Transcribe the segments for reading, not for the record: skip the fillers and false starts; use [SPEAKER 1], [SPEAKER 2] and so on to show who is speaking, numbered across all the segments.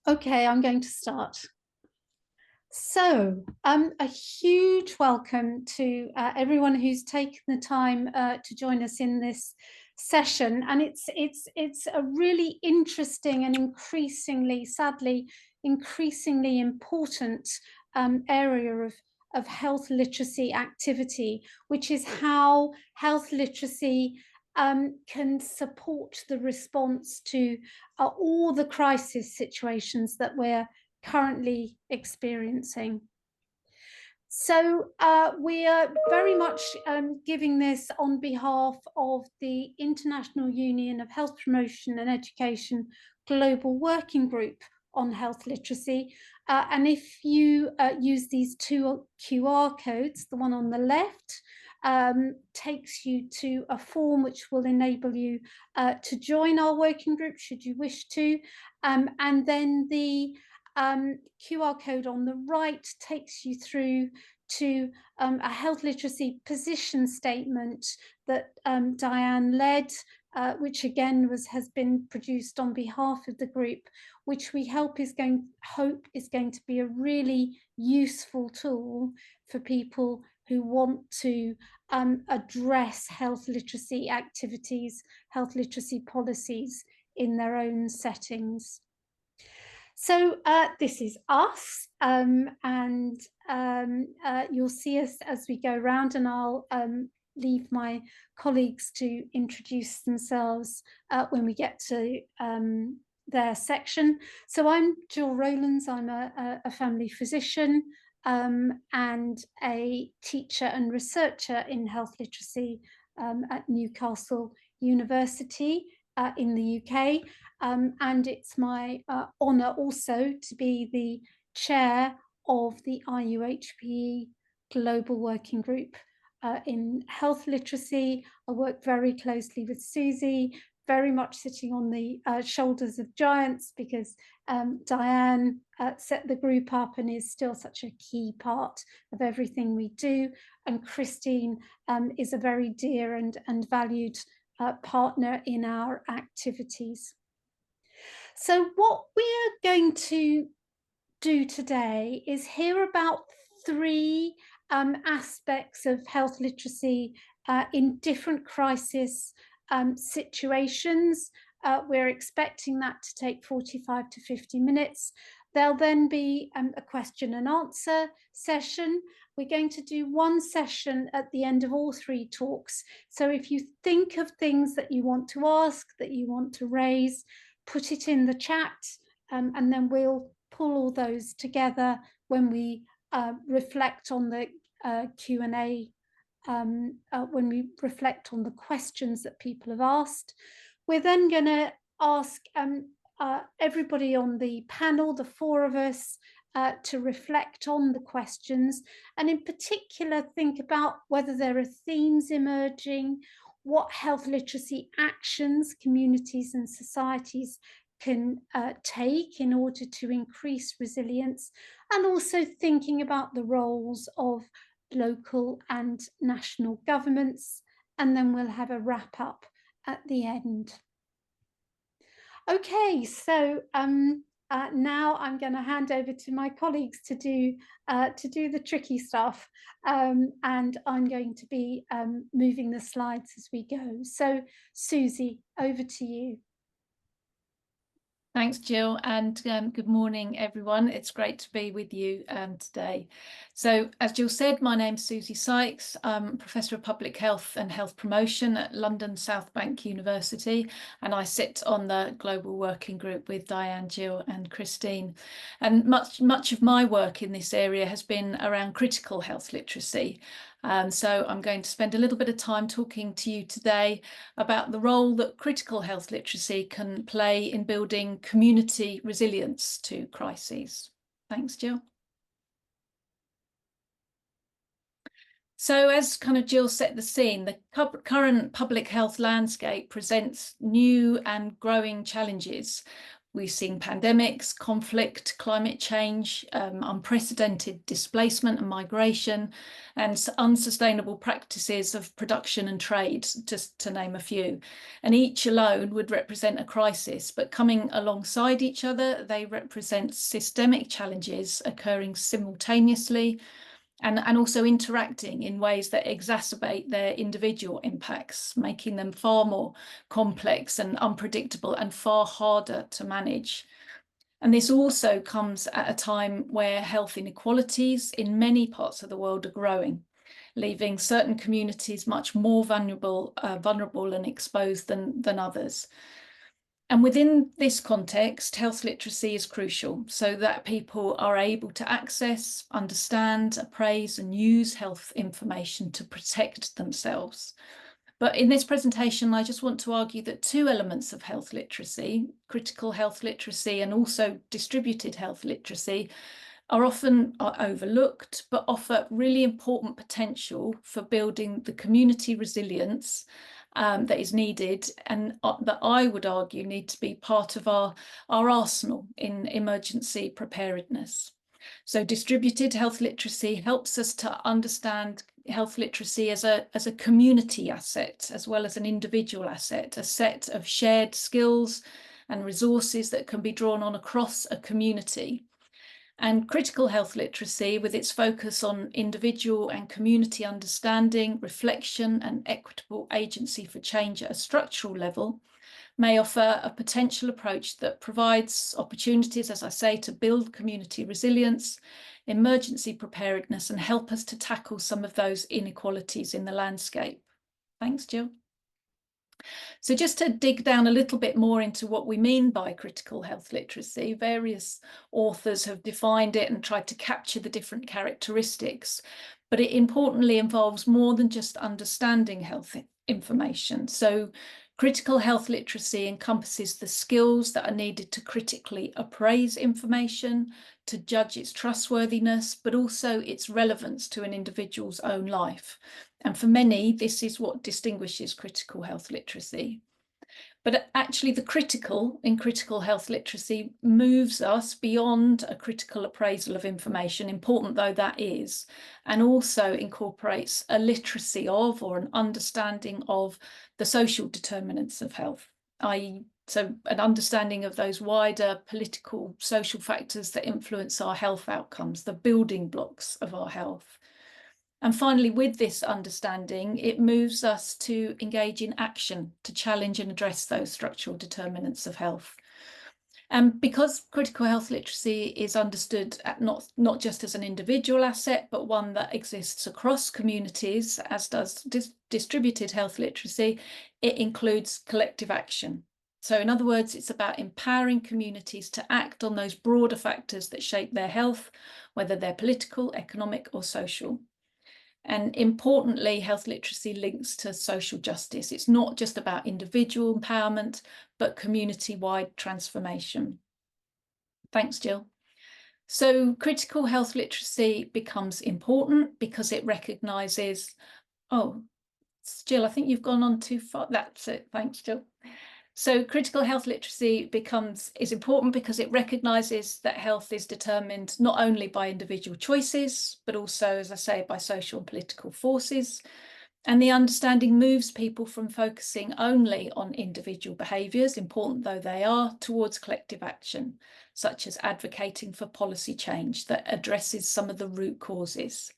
[SPEAKER 1] Okay, I'm going to start. So, a huge welcome to everyone who's taken the time to join us in this session, and it's a really interesting and sadly, increasingly important area of health literacy activity, which is how health literacy can support the response to all the crisis situations that we're currently experiencing. So we are very much giving this on behalf of the International Union of Health Promotion and Education Global Working Group on Health Literacy. And if you use these two QR codes, the one on the left takes you to a form which will enable you to join our working group should you wish to. And then the QR code on the right takes you through to a health literacy position statement that Diane led, which again has been produced on behalf of the group, which we hope is going to be a really useful tool for people who want to address health literacy activities, health literacy policies in their own settings. So this is us, and you'll see us as we go around, and I'll leave my colleagues to introduce themselves when we get to their section. So I'm Jill Rowlands. I'm a family physician and a teacher and researcher in health literacy at Newcastle University in the UK. And it's my honour also to be the chair of the IUHPE Global Working Group in health literacy. I work very closely with Susie, very much sitting on the shoulders of giants, because Diane set the group up and is still such a key part of everything we do. And Christine is a very dear and valued partner in our activities. So what we're going to do today is hear about three aspects of health literacy in different crisis situations. We're expecting that to take 45 to 50 minutes. There'll then be a question and answer session. We're going to do one session at the end of all three talks. So if you think of things that you want to ask, that you want to raise, put it in the chat, and then we'll pull all those together when we reflect on the Q&A, when we reflect on the questions that people have asked. We're then going to ask everybody on the panel, the four of us, to reflect on the questions, and in particular think about whether there are themes emerging, what health literacy actions communities and societies can take in order to increase resilience, and also thinking about the roles of local and national governments. And then we'll have a wrap up at the end. Okay, so now I'm going to hand over to my colleagues to do the tricky stuff, and I'm going to be moving the slides as we go. So Susie, over to you.
[SPEAKER 2] Thanks, Jill, and good morning, everyone. It's great to be with you today. So, as Jill said, my name's Susie Sykes. I'm Professor of Public Health and Health Promotion at London South Bank University, and I sit on the Global Working Group with Diane, Jill and Christine. And much of my work in this area has been around critical health literacy. So I'm going to spend a little bit of time talking to you today about the role that critical health literacy can play in building community resilience to crises. Thanks, Jill. So as kind of Jill set the scene, the current public health landscape presents new and growing challenges We've seen pandemics, conflict, climate change, unprecedented displacement and migration, and unsustainable practices of production and trade, just to name a few. And each alone would represent a crisis, but coming alongside each other, they represent systemic challenges occurring simultaneously and also interacting in ways that exacerbate their individual impacts, making them far more complex and unpredictable and far harder to manage. And this also comes at a time where health inequalities in many parts of the world are growing, leaving certain communities much more vulnerable and exposed than others. And within this context, health literacy is crucial so that people are able to access, understand, appraise and use health information to protect themselves. But in this presentation, I just want to argue that two elements of health literacy, critical health literacy and also distributed health literacy, are often overlooked, but offer really important potential for building the community resilience that is needed and that I would argue need to be part of our arsenal in emergency preparedness. So distributed health literacy helps us to understand health literacy as a community asset as well as an individual asset, a set of shared skills and resources that can be drawn on across a community. And critical health literacy, with its focus on individual and community understanding, reflection and equitable agency for change at a structural level, may offer a potential approach that provides opportunities, as I say, to build community resilience, emergency preparedness, and help us to tackle some of those inequalities in the landscape. Thanks, Jill. So just to dig down a little bit more into what we mean by critical health literacy, various authors have defined it and tried to capture the different characteristics, but it importantly involves more than just understanding health information. So critical health literacy encompasses the skills that are needed to critically appraise information, to judge its trustworthiness, but also its relevance to an individual's own life. And for many, this is what distinguishes critical health literacy. But actually the critical in critical health literacy moves us beyond a critical appraisal of information, important though that is, and also incorporates a literacy of or an understanding of the social determinants of health, i.e. so an understanding of those wider political, social factors that influence our health outcomes, the building blocks of our health. And finally, with this understanding, it moves us to engage in action to challenge and address those structural determinants of health. And because critical health literacy is understood not just as an individual asset, but one that exists across communities, as does distributed health literacy, it includes collective action. So in other words, it's about empowering communities to act on those broader factors that shape their health, whether they're political, economic or social. And importantly, health literacy links to social justice. It's not just about individual empowerment, but community-wide transformation. Thanks, Jill. So critical health literacy becomes important because it recognises, oh, Jill, I think you've gone on too far. That's it. Thanks, Jill. So critical health literacy is important because it recognises that health is determined not only by individual choices, but also, as I say, by social and political forces. And the understanding moves people from focusing only on individual behaviours, important though they are, towards collective action, such as advocating for policy change that addresses some of the root causes.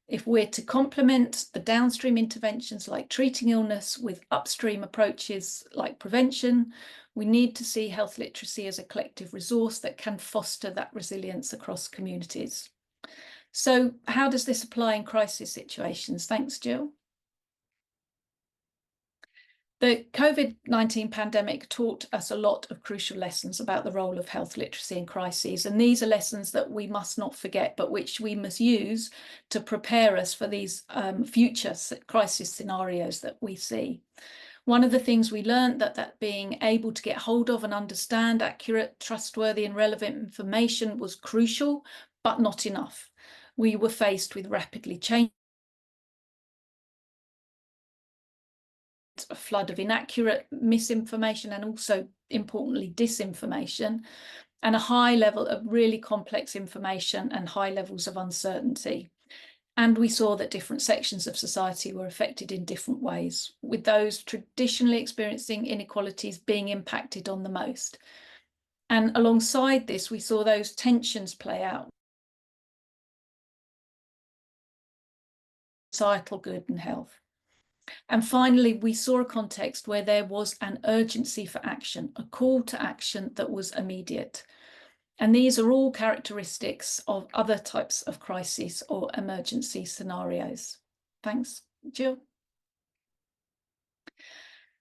[SPEAKER 2] If we're to complement the downstream interventions like treating illness with upstream approaches like prevention, we need to see health literacy as a collective resource that can foster that resilience across communities. So how does this apply in crisis situations? Thanks, Jill. The COVID-19 pandemic taught us a lot of crucial lessons about the role of health literacy in crises, and these are lessons that we must not forget, but which we must use to prepare us for these future crisis scenarios that we see. One of the things we learned that being able to get hold of and understand accurate, trustworthy and relevant information was crucial, but not enough. We were faced with rapidly changing a flood of inaccurate misinformation and also, importantly, disinformation, and a high level of really complex information and high levels of uncertainty. And we saw that different sections of society were affected in different ways, with those traditionally experiencing inequalities being impacted on the most. And alongside this, we saw those tensions play out. Societal good and health. And finally, we saw a context where there was an urgency for action, a call to action that was immediate. And these are all characteristics of other types of crises or emergency scenarios. Thanks, Jill.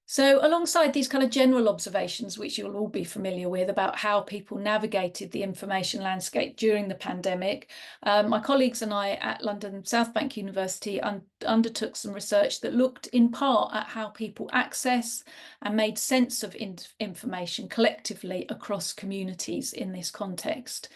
[SPEAKER 2] So alongside these kind of general observations, which you'll all be familiar with about how people navigated the information landscape during the pandemic, my colleagues and I at London South Bank University undertook some research that looked in part at how people access and made sense of information collectively across communities in this context.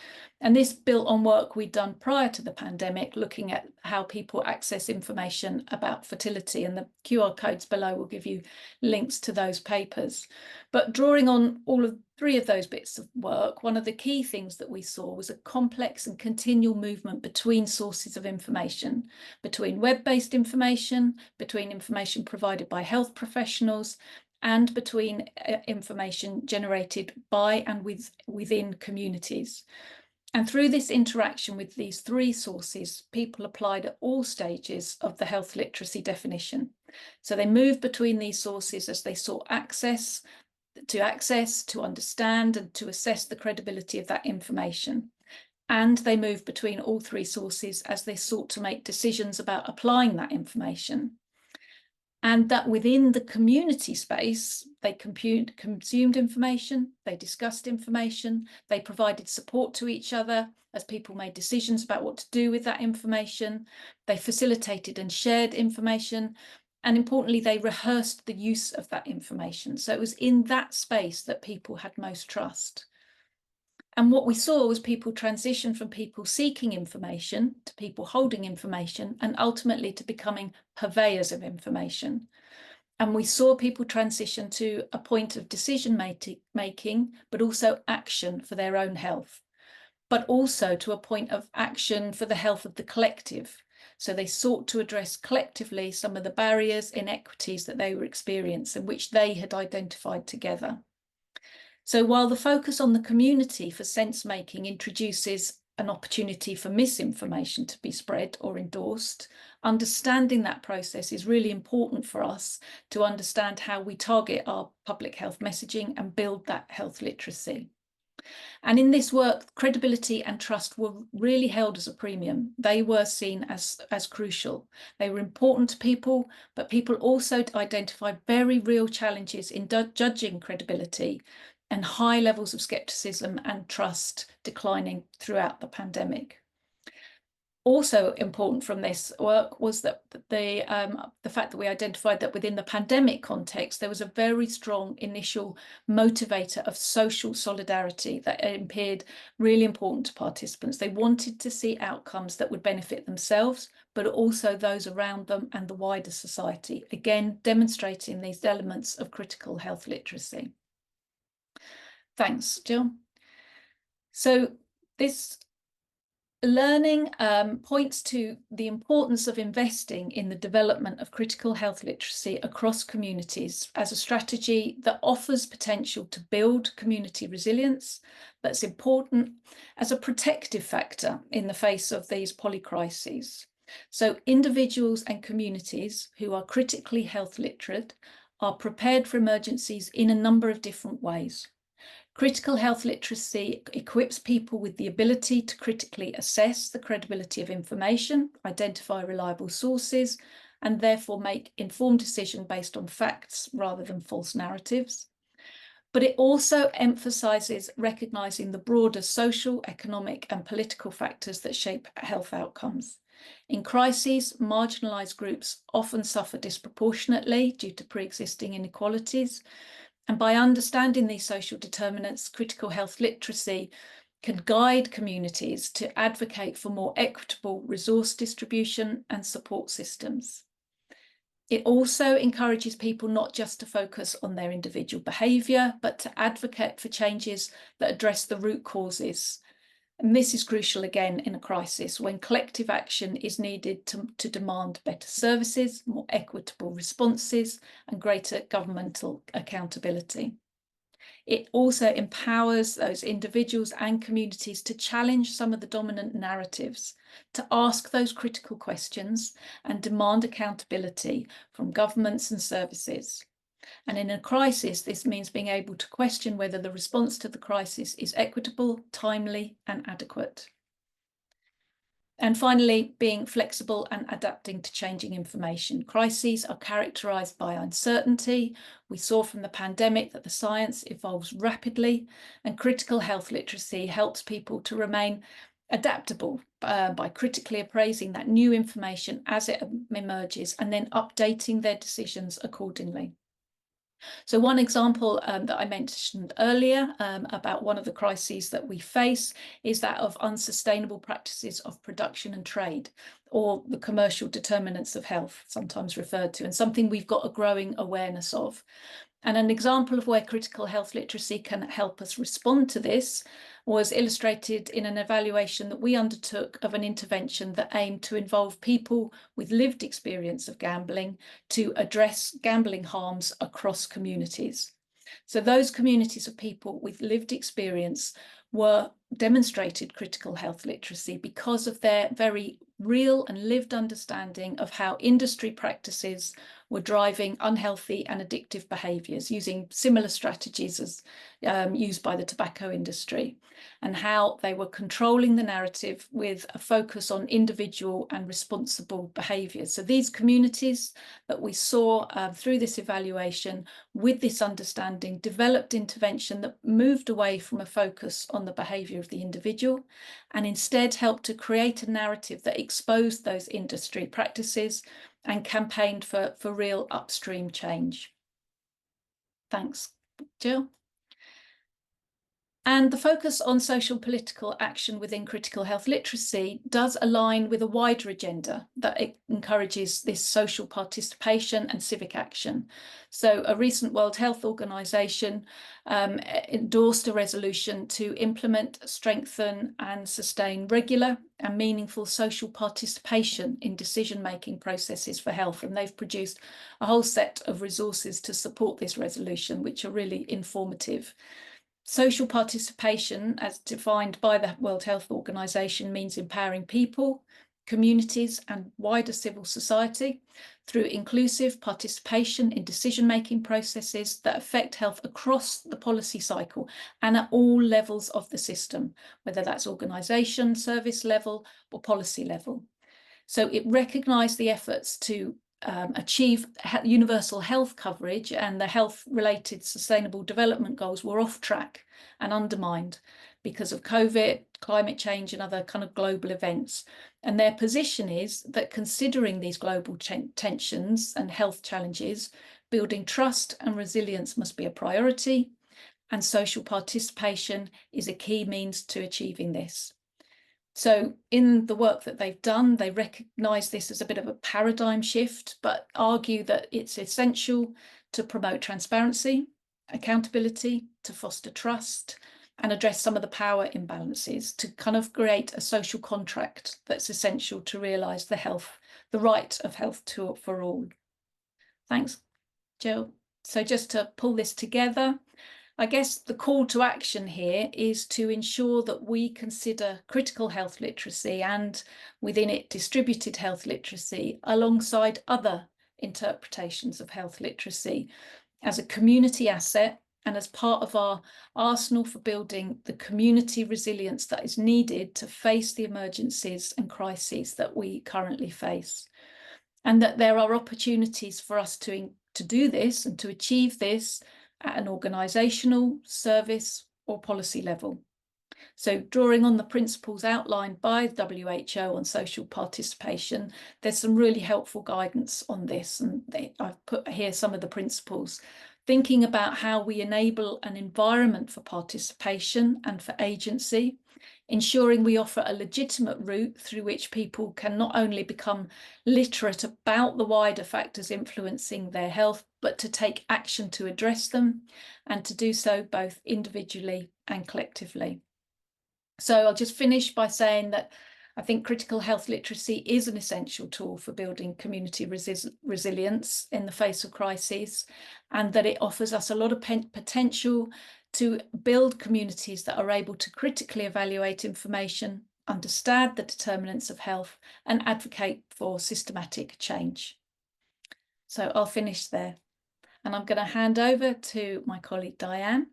[SPEAKER 2] And this built on work we'd done prior to the pandemic, looking at how people access information about fertility, and the QR codes below will give you links to those papers. But drawing on all of three of those bits of work, one of the key things that we saw was a complex and continual movement between sources of information, between web-based information, between information provided by health professionals, and between information generated by and within communities. And through this interaction with these three sources, people applied at all stages of the health literacy definition. So they moved between these sources as they sought access, to understand and to assess the credibility of that information. And they moved between all three sources as they sought to make decisions about applying that information. And that within the community space, they consumed information, they discussed information, they provided support to each other as people made decisions about what to do with that information, they facilitated and shared information, and importantly, they rehearsed the use of that information. So it was in that space that people had most trust. And what we saw was people transition from people seeking information to people holding information, and ultimately to becoming purveyors of information. And we saw people transition to a point of decision making, but also action for their own health, but also to a point of action for the health of the collective. So they sought to address collectively some of the barriers, inequities that they were experiencing, which they had identified together. So while the focus on the community for sense making introduces an opportunity for misinformation to be spread or endorsed, understanding that process is really important for us to understand how we target our public health messaging and build that health literacy. And in this work, credibility and trust were really held as a premium. They were seen as crucial. They were important to people, but people also identified very real challenges in judging credibility, and high levels of skepticism and trust declining throughout the pandemic. Also important from this work was that the fact that we identified that within the pandemic context, there was a very strong initial motivator of social solidarity that appeared really important to participants. They wanted to see outcomes that would benefit themselves, but also those around them and the wider society, again, demonstrating these elements of critical health literacy. Thanks, Jill. So this learning points to the importance of investing in the development of critical health literacy across communities as a strategy that offers potential to build community resilience, that's important as a protective factor in the face of these polycrises. So individuals and communities who are critically health literate are prepared for emergencies in a number of different ways. Critical health literacy equips people with the ability to critically assess the credibility of information, identify reliable sources, and therefore make informed decisions based on facts rather than false narratives. But it also emphasises recognising the broader social, economic, and political factors that shape health outcomes. In crises, marginalised groups often suffer disproportionately due to pre-existing inequalities. And by understanding these social determinants, critical health literacy can guide communities to advocate for more equitable resource distribution and support systems. It also encourages people not just to focus on their individual behaviour, but to advocate for changes that address the root causes. And this is crucial again in a crisis when collective action is needed to demand better services, more equitable responses, and greater governmental accountability. It also empowers those individuals and communities to challenge some of the dominant narratives, to ask those critical questions and demand accountability from governments and services. And in a crisis, this means being able to question whether the response to the crisis is equitable, timely, and adequate. And finally, being flexible and adapting to changing information. Crises are characterised by uncertainty. We saw from the pandemic that the science evolves rapidly, and critical health literacy helps people to remain adaptable by critically appraising that new information as it emerges and then updating their decisions accordingly. So one example that I mentioned earlier about one of the crises that we face is that of unsustainable practices of production and trade, or the commercial determinants of health, sometimes referred to, and something we've got a growing awareness of. And an example of where critical health literacy can help us respond to this was illustrated in an evaluation that we undertook of an intervention that aimed to involve people with lived experience of gambling to address gambling harms across communities. So those communities of people with lived experience were demonstrated critical health literacy because of their very real and lived understanding of how industry practices were driving unhealthy and addictive behaviours using similar strategies as used by the tobacco industry, and how they were controlling the narrative with a focus on individual and responsible behaviours. So these communities that we saw through this evaluation with this understanding developed intervention that moved away from a focus on the behaviour of the individual and instead helped to create a narrative that exposed those industry practices and campaigned for real upstream change. Thanks, Jill. And the focus on social political action within critical health literacy does align with a wider agenda that encourages this social participation and civic action. So a recent World Health Organization endorsed a resolution to implement, strengthen and sustain regular and meaningful social participation in decision-making processes for health. And they've produced a whole set of resources to support this resolution, which are really informative. Social participation, as defined by the World Health Organization, means empowering people, communities and wider civil society through inclusive participation in decision-making processes that affect health across the policy cycle and at all levels of the system, whether that's organisation, service level or policy level. So it recognised the efforts to achieve universal health coverage, and the health-related sustainable development goals were off track and undermined because of COVID, climate change and other kind of global events. And their position is that considering these global tensions and health challenges, building trust and resilience must be a priority, and social participation is a key means to achieving this. So in the work that they've done, they recognise this as a bit of a paradigm shift, but argue that it's essential to promote transparency, accountability, to foster trust, and address some of the power imbalances to kind of create a social contract that's essential to realise the right of health for all. Thanks, Jill. So just to pull this together, I guess the call to action here is to ensure that we consider critical health literacy and within it distributed health literacy alongside other interpretations of health literacy as a community asset and as part of our arsenal for building the community resilience that is needed to face the emergencies and crises that we currently face. And that there are opportunities for us to do this and to achieve this at an organisational, service or policy level. So drawing on the principles outlined by WHO on social participation, there's some really helpful guidance on this, and I've put here some of the principles. thinking about how we enable an environment for participation and for agency, ensuring we offer a legitimate route through which people can not only become literate about the wider factors influencing their health, but to take action to address them, and to do so both individually and collectively. So I'll just finish by saying that I think critical health literacy is an essential tool for building community resilience in the face of crises, and that it offers us a lot of potential to build communities that are able to critically evaluate information, understand the determinants of health, and advocate for systematic change. So I'll finish there, and I'm going to hand over to my colleague Diane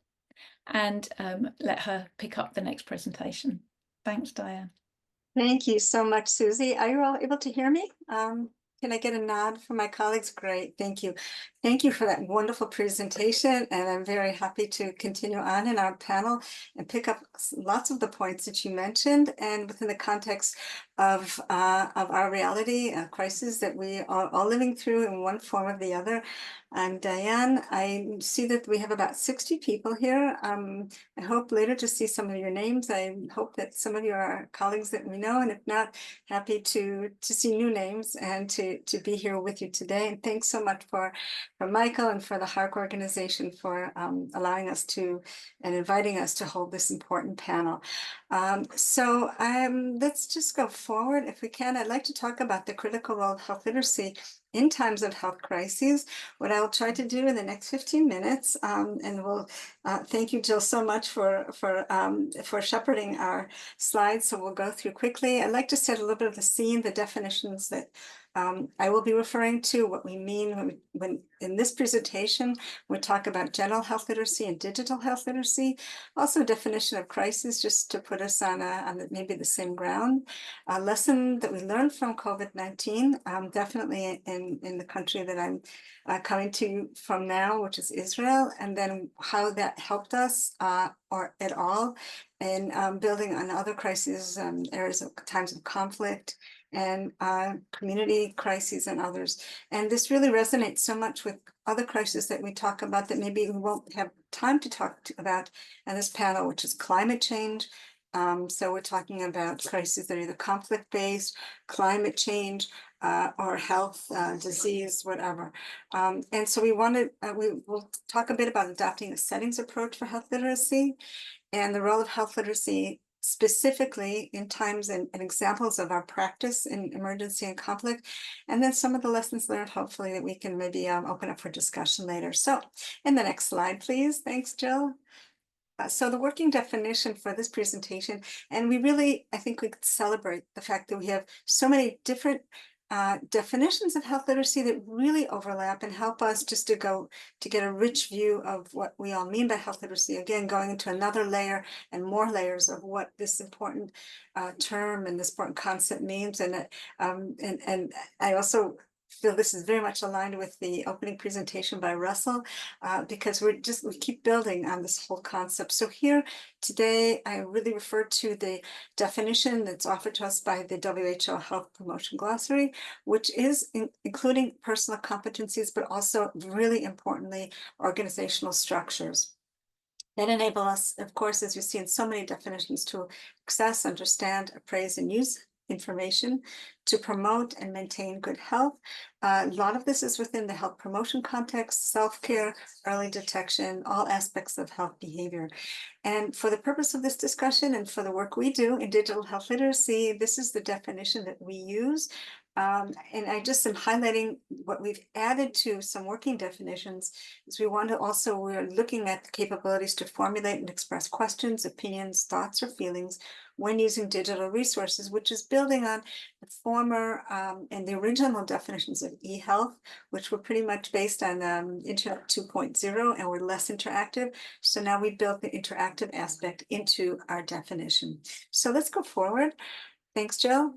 [SPEAKER 2] and let her pick up the next presentation. Thanks, Diane.
[SPEAKER 3] Thank you so much, Susie. Are you all able to hear me? Can I get a nod from my colleagues? Great, thank you. Thank you for that wonderful presentation, and I'm very happy to continue on in our panel and pick up lots of the points that you mentioned, and within the context of our reality, a crisis that we are all living through in one form or the other. I'm Diane. I see that we have about 60 people here. I hope later to see some of your names. I hope that some of you are colleagues that we know, and if not, happy to see new names and to be here with you today. And thanks so much for Michael and for the HARC organization for allowing us to and inviting us to hold this important panel. Let's just go forward if we can. I'd like to talk about the critical role of health literacy in times of health crises. What I will try to do in the next 15 minutes, and we'll thank you, Jill, so much for shepherding our slides. So we'll go through quickly. I'd like to set a little bit of the scene, the definitions that I will be referring to, what we mean when in this presentation, we talk about general health literacy and digital health literacy. Also, a definition of crisis, just to put us on maybe the same ground. A lesson that we learned from COVID-19, definitely in the country that I'm coming to from now, which is Israel, and then how that helped us or at all in building on other crises, areas of times of conflict, and community crises and others. And this really resonates so much with other crises that we talk about that maybe we won't have time to talk about in this panel, which is climate change. So we're talking about crises that are either conflict-based, climate change, or health, disease, whatever. And so we will talk a bit about adopting a settings approach for health literacy and the role of health literacy specifically in times and examples of our practice in emergency and conflict, and then some of the lessons learned, hopefully, that we can maybe open up for discussion later. So in the next slide, please. Thanks, Jill. So the working definition for this presentation, and we really, I think we could celebrate the fact that we have so many different definitions of health literacy that really overlap and help us just to get a rich view of what we all mean by health literacy. Again, going into another layer and more layers of what this important term and this important concept means. And I also feel this is very much aligned with the opening presentation by Russell, because we keep building on this whole concept. So here today, I really refer to the definition that's offered to us by the WHO Health Promotion Glossary, which is including personal competencies, but also really importantly, organizational structures that enable us, of course, as you see in so many definitions, to access, understand, appraise, and use information to promote and maintain good health. A lot of this is within the health promotion context, self-care, early detection, all aspects of health behavior. And for the purpose of this discussion and for the work we do in digital health literacy, this is the definition that we use. And I just am highlighting what we've added to some working definitions is we're looking at the capabilities to formulate and express questions, opinions, thoughts, or feelings when using digital resources, which is building on the former and the original definitions of e-health, which were pretty much based on Internet 2.0 and were less interactive. So now we built the interactive aspect into our definition. So let's go forward. Thanks, Jill.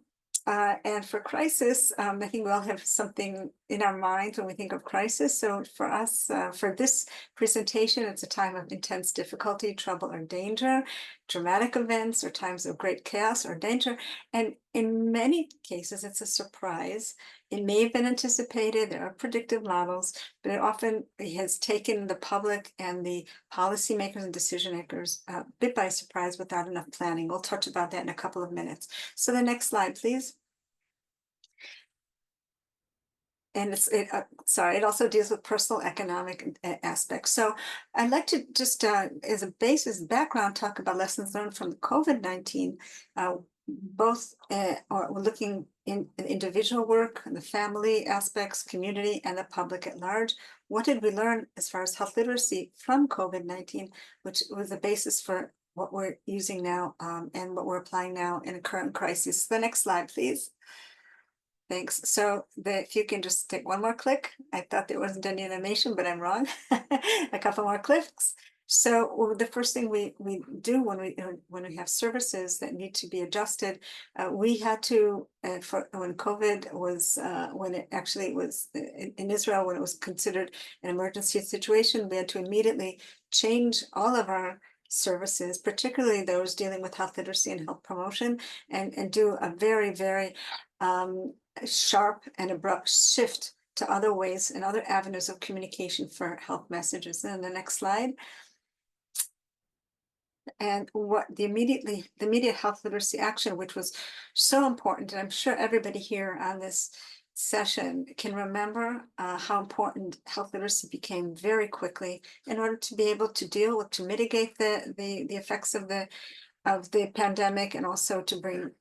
[SPEAKER 3] And for crisis, I think we all have something in our minds when we think of crisis. So for us, for this presentation, it's a time of intense difficulty, trouble, or danger, dramatic events, or times of great chaos or danger. And in many cases, it's a surprise. It may have been anticipated, there are predictive models, but it often has taken the public and the policymakers and decision makers a bit by surprise without enough planning. We'll touch about that in a couple of minutes. So the next slide, please. And it also deals with personal economic aspects. So I'd like to just, as a basis background, talk about lessons learned from the COVID-19, both or we're looking in individual work, and the family aspects, community, and the public at large. What did we learn as far as health literacy from COVID-19, which was the basis for what we're using now and what we're applying now in a current crisis? The next slide, please. Thanks. So if you can just take one more click. I thought there wasn't any animation, but I'm wrong. A couple more clicks. So the first thing we do when we have services that need to be adjusted, we had to when COVID was when it actually was in Israel, when it was considered an emergency situation, we had to immediately change all of our services, particularly those dealing with health literacy and health promotion, and do a very, very sharp and abrupt shift to other ways and other avenues of communication for health messages. And the next slide. And what the immediate health literacy action, which was so important, and I'm sure everybody here on this session can remember how important health literacy became very quickly in order to be able to deal with, to mitigate the effects of the pandemic, and also to bring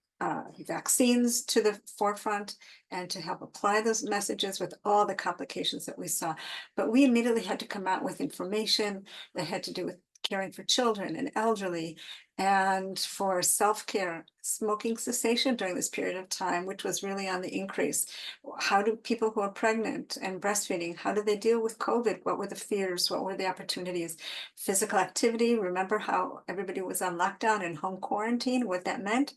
[SPEAKER 3] vaccines to the forefront and to help apply those messages with all the complications that we saw. But we immediately had to come out with information that had to do with caring for children and elderly, and for self-care, smoking cessation during this period of time, which was really on the increase. How do people who are pregnant and breastfeeding, how do they deal with COVID? What were the fears? What were the opportunities? Physical activity, remember how everybody was on lockdown and home quarantine, what that meant.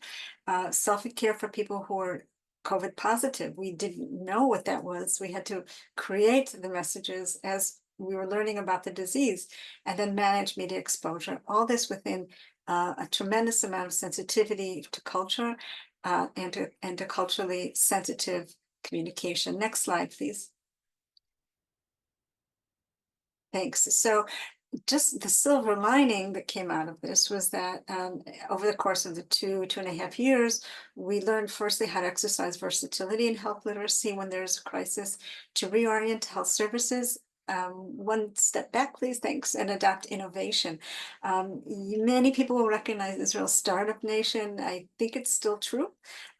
[SPEAKER 3] Self-care for people who were COVID positive. We didn't know what that was. We had to create the messages as we were learning about the disease, and then manage media exposure. All this within a tremendous amount of sensitivity to culture and to culturally sensitive communication. Next slide, please. Thanks. So just the silver lining that came out of this was that over the course of the 2.5 years, we learned firstly how to exercise versatility in health literacy when there's a crisis, to reorient health services. One step back, please, thanks, and adopt innovation. Many people will recognize Israel's startup nation. I think it's still true,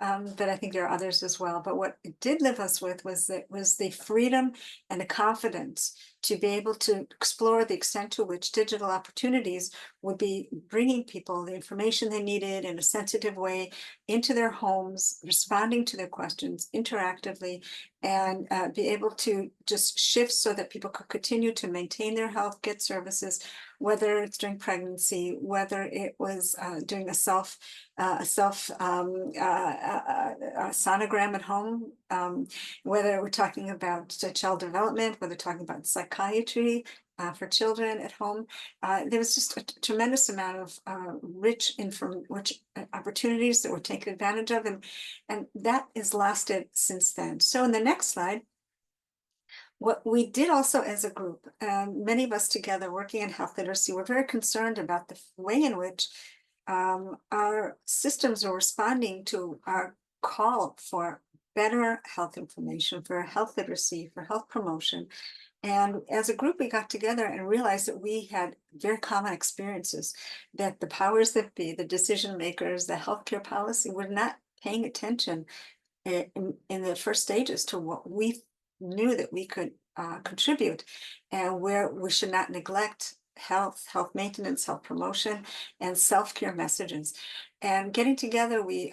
[SPEAKER 3] but I think there are others as well. But what it did leave us with was the freedom and the confidence to be able to explore the extent to which digital opportunities would be bringing people the information they needed in a sensitive way into their homes, responding to their questions interactively, and be able to just shift so that people could continue to maintain their health, get services, whether it's during pregnancy, whether it was doing a sonogram at home, whether we're talking about child development, whether we're talking about psychiatry for children at home. There was just a tremendous amount of rich opportunities that were taken advantage of, and that has lasted since then. So in the next slide, what we did also as a group, many of us together working in health literacy, were very concerned about the way in which our systems were responding to our call for better health information, for health literacy, for health promotion. And as a group, we got together and realized that we had very common experiences, that the powers that be, the decision makers, the healthcare policy, were not paying attention in the first stages to what we knew that we could contribute, and where we should not neglect health maintenance, health promotion, and self-care messages. And getting together, we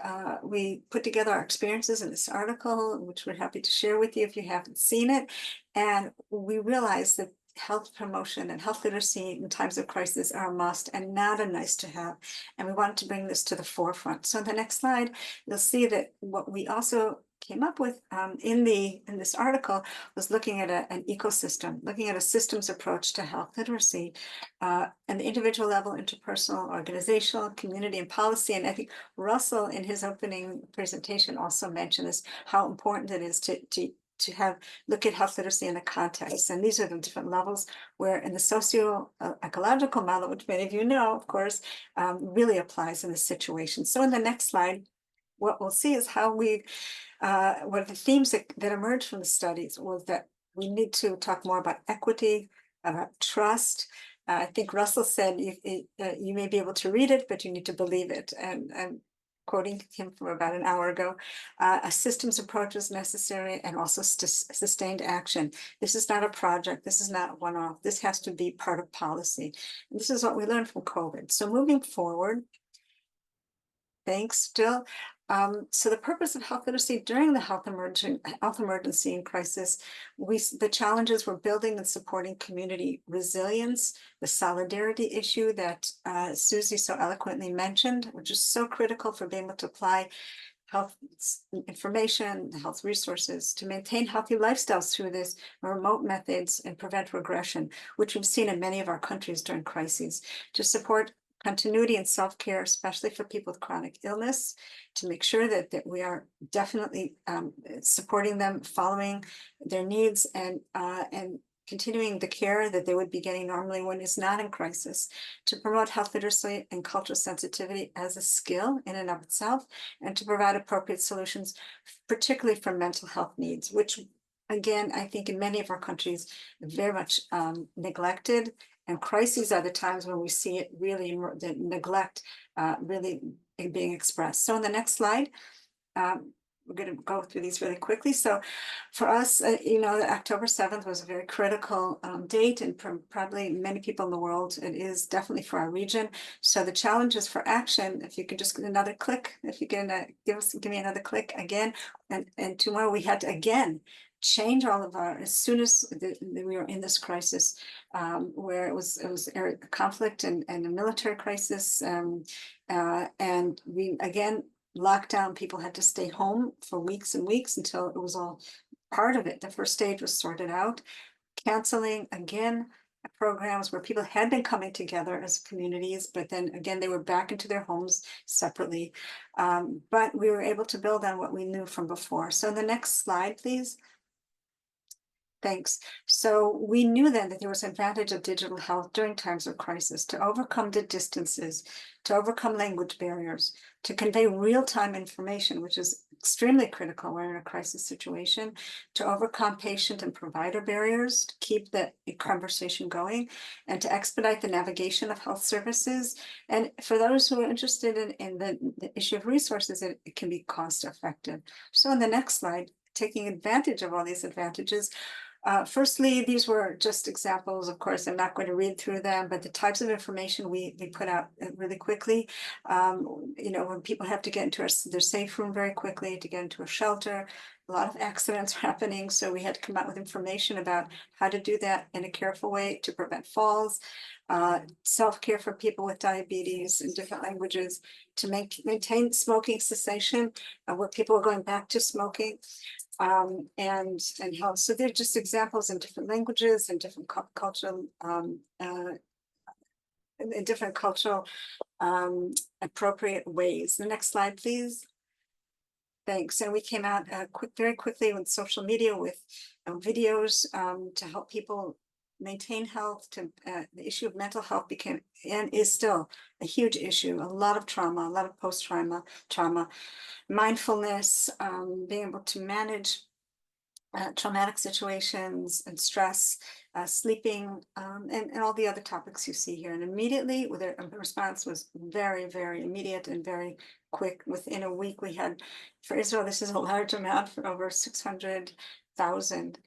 [SPEAKER 3] put together our experiences in this article, which we're happy to share with you if you haven't seen it. And we realized that health promotion and health literacy in times of crisis are a must and not a nice to have. And we wanted to bring this to the forefront. So in the next slide, you'll see that what we also came up with in this article was looking at an ecosystem, looking at a systems approach to health literacy, and the individual level, interpersonal, organizational, community, and policy. And I think Russell, in his opening presentation, also mentioned this, how important it is to have look at health literacy in the context. And these are the different levels where in the socio-ecological model, which many of you know, of course, really applies in this situation. So in the next slide, what we'll see is how we, what the themes that emerged from the studies was that we need to talk more about equity, about trust. I think Russell said, you may be able to read it, but you need to believe it. And quoting him from about an hour ago, a systems approach is necessary, and also sustained action. This is not a project. This is not one-off. This has to be part of policy. And this is what we learned from COVID. So moving forward, thanks, Jill. So the purpose of health literacy during the health emergency and crisis, the challenges were building and supporting community resilience, the solidarity issue that Susie so eloquently mentioned, which is so critical for being able to apply health information, health resources, to maintain healthy lifestyles through this remote methods and prevent regression, which we've seen in many of our countries during crises, to support continuity and self-care, especially for people with chronic illness, to make sure that we are definitely supporting them, following their needs, and continuing the care that they would be getting normally when it's not in crisis, to promote health literacy and cultural sensitivity as a skill in and of itself, and to provide appropriate solutions, particularly for mental health needs, which again, I think in many of our countries, very much neglected. And crises are the times when we see it really, the neglect really being expressed. So in the next slide, we're going to go through these really quickly. So for us, October 7th was a very critical date, and probably many people in the world, it is definitely for our region. So the challenges for action, if you could just get another click, if you can give me another click again, and tomorrow we had to again change all of our, as soon as we were in this crisis, where it was a conflict and a military crisis, and we again locked down. People had to stay home for weeks and weeks until it was all part of it. The first stage was sorted out, canceling again programs where people had been coming together as communities, but then again they were back into their homes separately. But we were able to build on what we knew from before. So the next slide, please. Thanks. So we knew then that there was an advantage of digital health during times of crisis to overcome the distances, to overcome language barriers, to convey real-time information, which is extremely critical when in a crisis situation, to overcome patient and provider barriers, to keep the conversation going, and to expedite the navigation of health services. And for those who are interested in the issue of resources, it can be cost effective. So on the next slide, taking advantage of all these advantages, firstly, these were just examples. Of course, I'm not going to read through them, but the types of information we put out really quickly. When people have to get into their safe room very quickly, to get into a shelter, a lot of accidents happening. So we had to come out with information about how to do that in a careful way to prevent falls, self-care for people with diabetes in different languages, to maintain smoking cessation, where people are going back to smoking. And health. So they're just examples in different languages and different cultural, in different cultural appropriate ways. The next slide, please. Thanks. And we came out very quickly with social media, with videos to help people maintain health. The issue of mental health became and is still a huge issue. A lot of trauma, a lot of post-trauma, mindfulness, being able to manage traumatic situations and stress, sleeping, and all the other topics you see here. And immediately, the response was very, very immediate and very quick. Within a week, we had, for Israel, this is a large amount, for over 600,000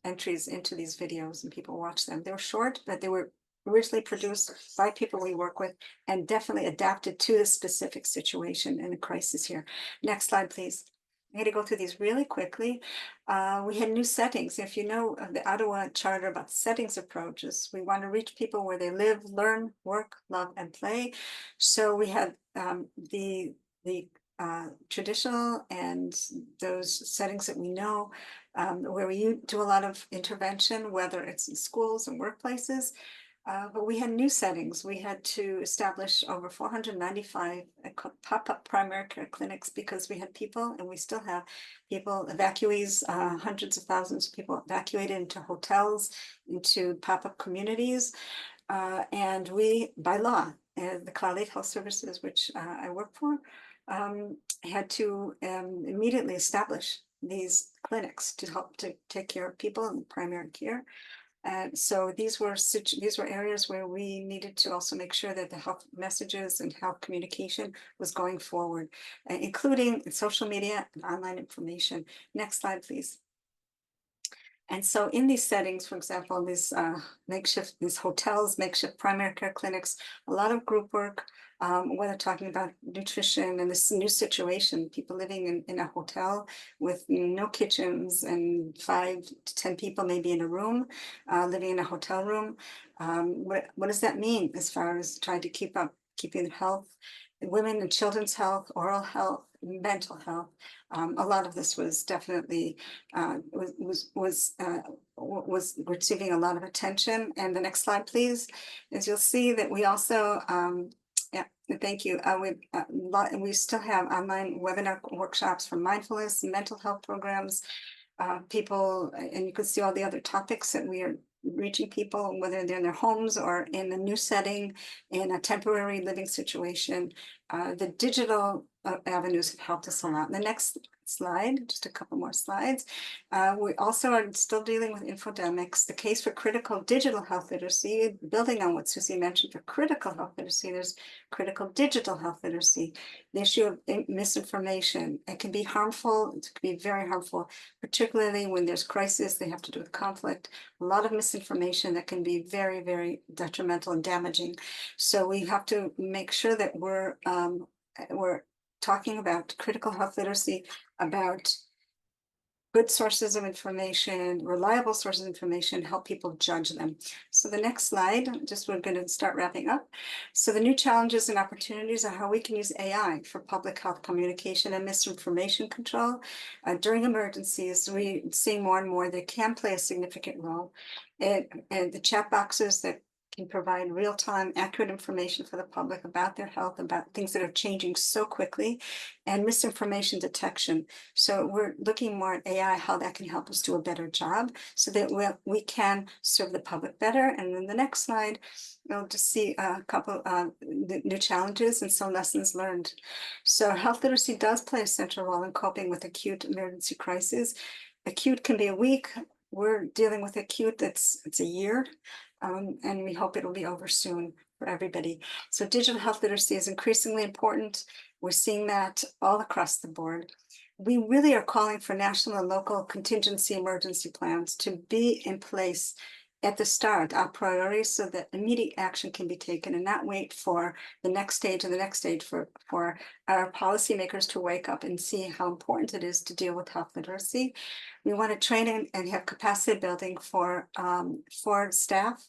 [SPEAKER 3] entries into these videos, and people watch them. They were short, but they were originally produced by people we work with and definitely adapted to the specific situation in a crisis here. Next slide, please. I'm going to go through these really quickly. We had new settings. If you know the Ottawa Charter about settings approaches, we want to reach people where they live, learn, work, love, and play. So we had the traditional and those settings that we know, where we do a lot of intervention, whether it's in schools and workplaces. But we had new settings. We had to establish over 495 pop-up primary care clinics because we had people, and we still have people, evacuees, hundreds of thousands of people evacuated into hotels, into pop-up communities. And we, by law, the Cloud Health Services, which I work for, had to immediately establish these clinics to help to take care of people in primary care. And so these were areas where we needed to also make sure that the health messages and health communication was going forward, including social media and online information. Next slide, please. And so in these settings, for example, these hotels, makeshift primary care clinics, a lot of group work, whether talking about nutrition and this new situation, people living in a hotel with no kitchens and 5 to 10 people maybe in a room, living in a hotel room. What does that mean as far as trying to keeping health, women and children's health, oral health, mental health? A lot of this was definitely was receiving a lot of attention. And the next slide, please, is you'll see that we also, yeah, thank you. We still have online webinar workshops for mindfulness and mental health programs. People, and you can see all the other topics that we are reaching people, whether they're in their homes or in a new setting, in a temporary living situation. The digital avenues have helped us a lot. The next slide, just a couple more slides. We also are still dealing with infodemics. The case for critical digital health literacy, building on what Susie mentioned for critical health literacy, there's critical digital health literacy. The issue of misinformation, it can be harmful, it can be very harmful, particularly when there's crisis, they have to do with conflict, a lot of misinformation that can be very, very detrimental and damaging. So we have to make sure that we're talking about critical health literacy, about good sources of information, reliable sources of information, help people judge them. So the next slide, we're going to start wrapping up. So the new challenges and opportunities are how we can use AI for public health communication and misinformation control. During emergencies, we're seeing more and more they can play a significant role. And the chat boxes that can provide real-time, accurate information for the public about their health, about things that are changing so quickly, and misinformation detection. So we're looking more at AI, how that can help us do a better job so that we can serve the public better. And then the next slide, we'll just see a couple new challenges and some lessons learned. So health literacy does play a central role in coping with acute emergency crises. Acute can be a week. We're dealing with acute, it's a year. And we hope it'll be over soon for everybody. So digital health literacy is increasingly important. We're seeing that all across the board. We really are calling for national and local contingency emergency plans to be in place at the start, our priorities, so that immediate action can be taken and not wait for the next stage and the next stage for our policymakers to wake up and see how important it is to deal with health literacy. We want to train and have capacity building for staff,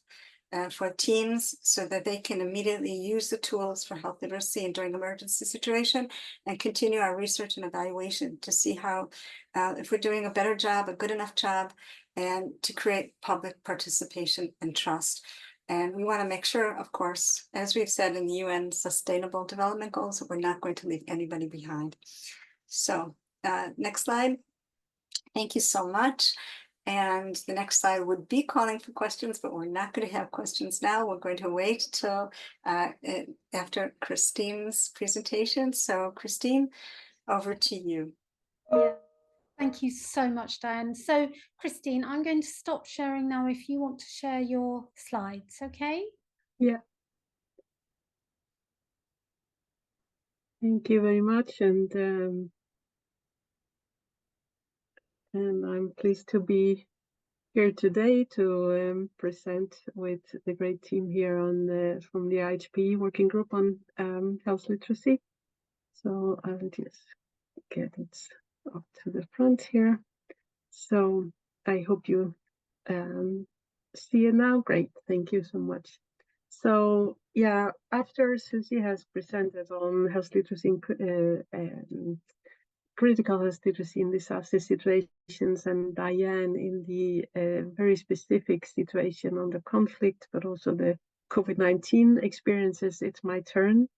[SPEAKER 3] for teams, so that they can immediately use the tools for health literacy and during emergency situation, and continue our research and evaluation to see how, if we're doing a better job, a good enough job, and to create public participation and trust. And we want to make sure, of course, as we've said in the UN Sustainable Development Goals, that we're not going to leave anybody behind. So next slide. Thank you so much. And the next slide would be calling for questions, but we're not going to have questions now. We're going to wait till after Christine's presentation. So Christine, over to you.
[SPEAKER 1] Yeah. Thank you so much, Diane. So Christine, I'm going to stop sharing now if you want to share your slides, okay?
[SPEAKER 4] Yeah. Thank you very much. And I'm pleased to be here today to present with the great team here from the IHP working group on health literacy. So I'll just get it up to the front here. So I hope you see it now. Great, thank you so much. So yeah, after Susie has presented on health literacy, critical health literacy in disaster situations, and Diane in the very specific situation on the conflict, but also the COVID-19 experiences, it's my turn.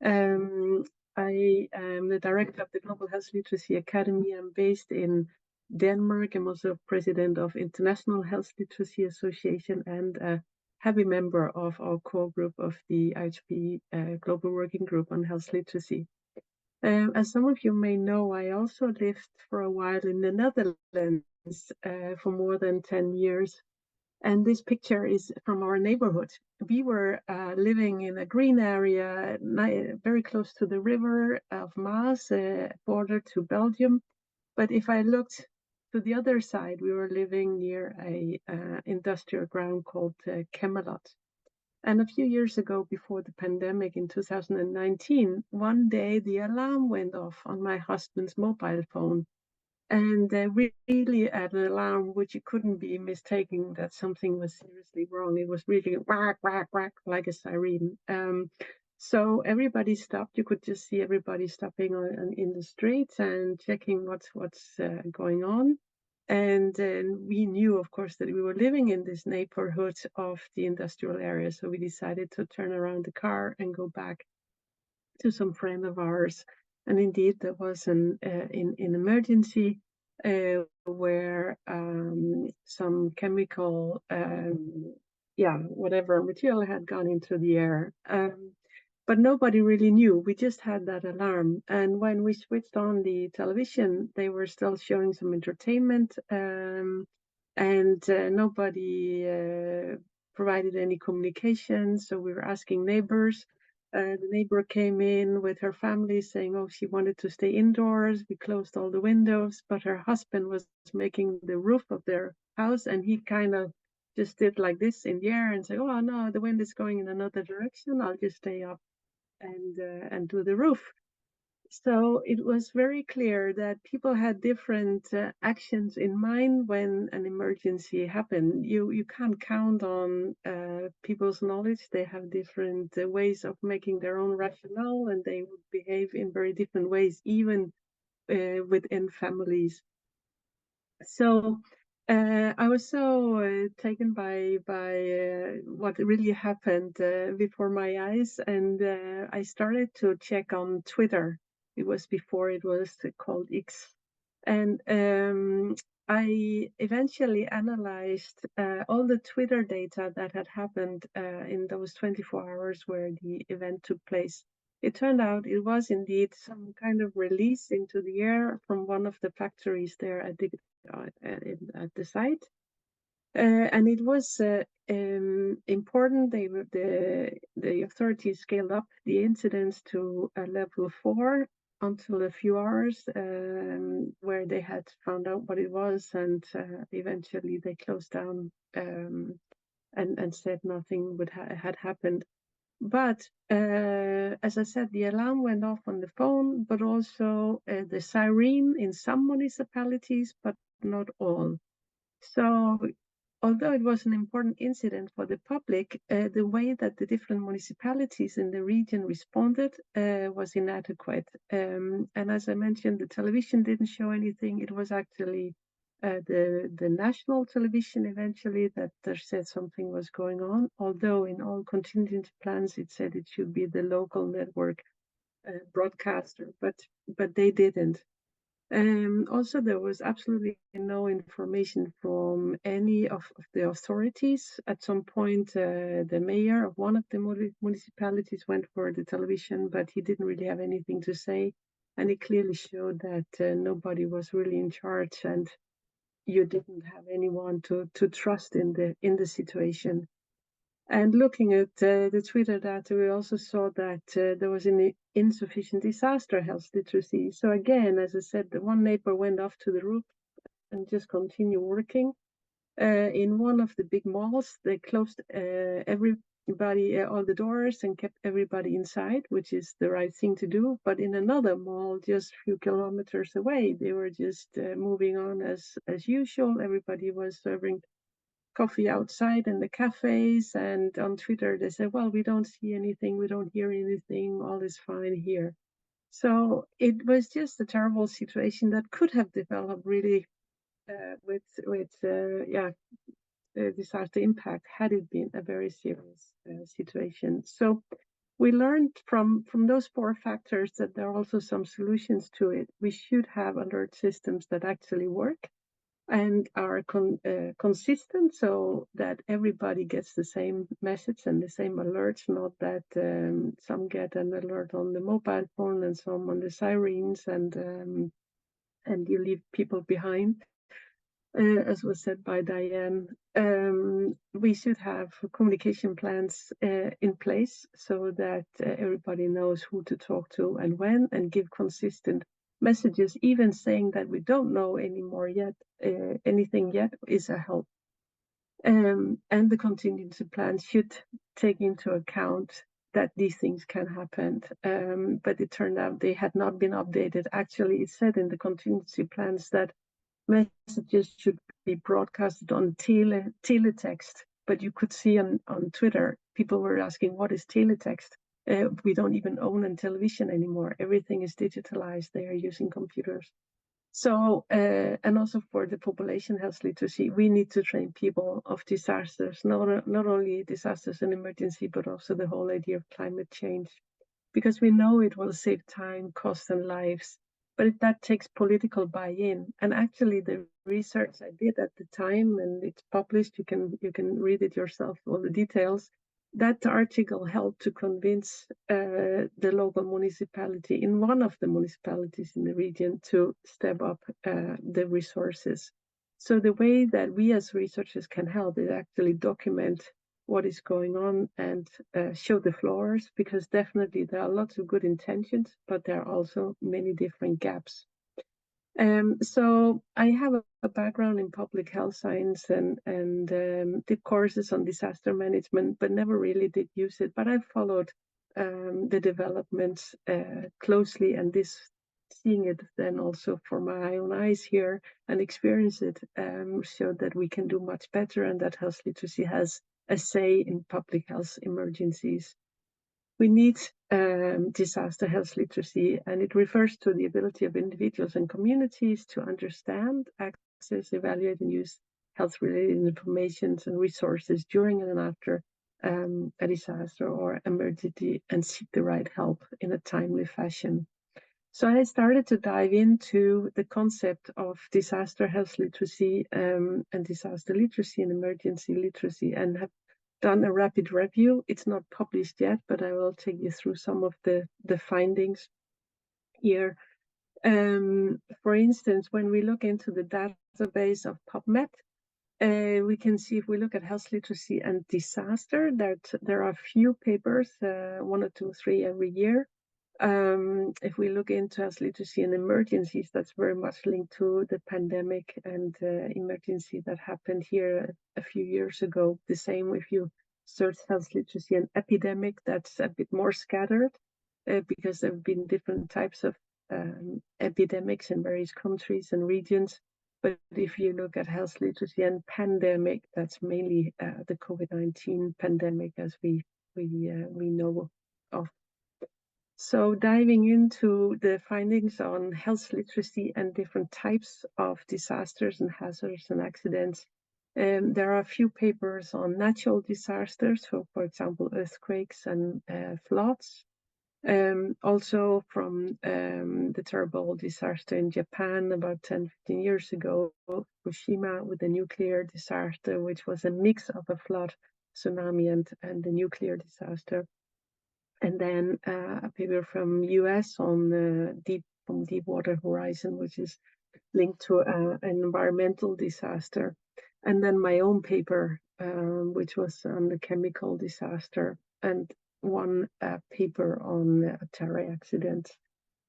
[SPEAKER 4] I am the director of the Global Health Literacy Academy. I'm based in Denmark. I'm also president of International Health Literacy Association and a heavy member of our core group of the IHP Global Working Group on Health Literacy. As some of you may know, I also lived for a while in the Netherlands for more than 10 years. And this picture is from our neighborhood. We were living in a green area very close to the river of Maas, border to Belgium. But if I looked to the other side, we were living near a industrial ground called Camelot. And a few years ago, before the pandemic in 2019, one day the alarm went off on my husband's mobile phone. And really an alarm which you couldn't be mistaken that something was seriously wrong. It was really whack, whack, whack, like a siren. So everybody stopped. You could just see everybody stopping in the streets and checking what's going on. And we knew, of course, that we were living in this neighborhood of the industrial area. So we decided to turn around the car and go back to some friend of ours. And indeed, there was an emergency where some chemical, whatever material had gone into the air. But nobody really knew. We just had that alarm. And when we switched on the television, they were still showing some entertainment, and nobody provided any communication. So we were asking neighbors. The neighbor came in with her family saying, oh, she wanted to stay indoors. We closed all the windows, but her husband was making the roof of their house, and he kind of just did like this in the air and said, oh, no, the wind is going in another direction. I'll just stay up and do the roof. So it was very clear that people had different actions in mind when an emergency happened. You can't count on people's knowledge. They have different ways of making their own rationale, and they would behave in very different ways, even within families. So I was so taken by what really happened before my eyes, and I started to check on Twitter. It was before it was called X, and I eventually analyzed all the Twitter data that had happened in those 24 hours where the event took place. It turned out it was indeed some kind of release into the air from one of the factories there at the site. And it was important. The authorities scaled up the incidents to a level 4 until a few hours, where they had found out what it was, and eventually they closed down and said nothing had happened. But as I said, the alarm went off on the phone, but also the siren in some municipalities, but not all. So although it was an important incident for the public, the way that the different municipalities in the region responded was inadequate. And as I mentioned, the television didn't show anything. It was actually the national television eventually that said something was going on, although in all contingency plans it said it should be the local network broadcaster, but they didn't. Also, there was absolutely no information from any of the authorities. At some point, the mayor of one of the municipalities went for the television, but he didn't really have anything to say. And it clearly showed that nobody was really in charge, and you didn't have anyone to trust in the situation. And looking at the Twitter data, we also saw that there was an insufficient disaster health literacy. So again, as I said, the one neighbor went off to the roof and just continued working. In one of the big malls, they closed everybody, all the doors, and kept everybody inside, which is the right thing to do. But in another mall, just a few kilometers away, they were just moving on as usual. Everybody was serving coffee outside in the cafes, and on Twitter they say, well, we don't see anything, we don't hear anything, all is fine here. So it was just a terrible situation that could have developed really with disaster impact had it been a very serious situation. So we learned from those 4 factors that there are also some solutions to it. We should have alert systems that actually work and are consistent, so that everybody gets the same message and the same alerts, not that some get an alert on the mobile phone and some on the sirens, and you leave people behind. As was said by Diane, we should have communication plans in place so that everybody knows who to talk to and when, and give consistent messages. Even saying that we don't know anything yet is a help. And the contingency plan should take into account that these things can happen. But it turned out they had not been updated. Actually, it said in the contingency plans that messages should be broadcasted on teletext, but you could see on Twitter, people were asking, what is teletext? We don't even own a television anymore. Everything is digitalized. They are using computers. So, and also for the population health literacy, we need to train people of disasters, not only disasters and emergency, but also the whole idea of climate change, because we know it will save time, cost, and lives. But that takes political buy-in. And actually, the research I did at the time, and it's published, you can read it yourself, all the details. That article helped to convince the local municipality, in one of the municipalities in the region, to step up the resources. So the way that we as researchers can help is actually document what is going on and show the flaws, because definitely there are lots of good intentions, but there are also many different gaps. So I have a background in public health science and did courses on disaster management, but never really did use it. But I followed the developments closely, and seeing it then also for my own eyes here and experience it showed that we can do much better, and that health literacy has a say in public health emergencies. We need disaster health literacy, and it refers to the ability of individuals and communities to understand, access, evaluate, and use health-related information and resources during and after a disaster or emergency, and seek the right help in a timely fashion. So I started to dive into the concept of disaster health literacy and disaster literacy and emergency literacy, and have done a rapid review. It's not published yet, but I will take you through some of the findings here. For instance, when we look into the database of PubMed, we can see, if we look at health literacy and disaster, that there are few papers, 1 or 2, 3 every year. If we look into health literacy and emergencies, that's very much linked to the pandemic and emergency that happened here a few years ago. The same if you search health literacy and epidemic, that's a bit more scattered because there have been different types of epidemics in various countries and regions. But if you look at health literacy and pandemic, that's mainly the COVID-19 pandemic, as we know of. So diving into the findings on health literacy and different types of disasters and hazards and accidents, there are a few papers on natural disasters, so for example, earthquakes and floods. Also from the terrible disaster in Japan about 10, 15 years ago, Fukushima, with the nuclear disaster, which was a mix of a flood, tsunami, and the nuclear disaster. And then a paper from US on Deepwater Horizon, which is linked to an environmental disaster. And then my own paper, which was on the chemical disaster, and one paper on a terror accident.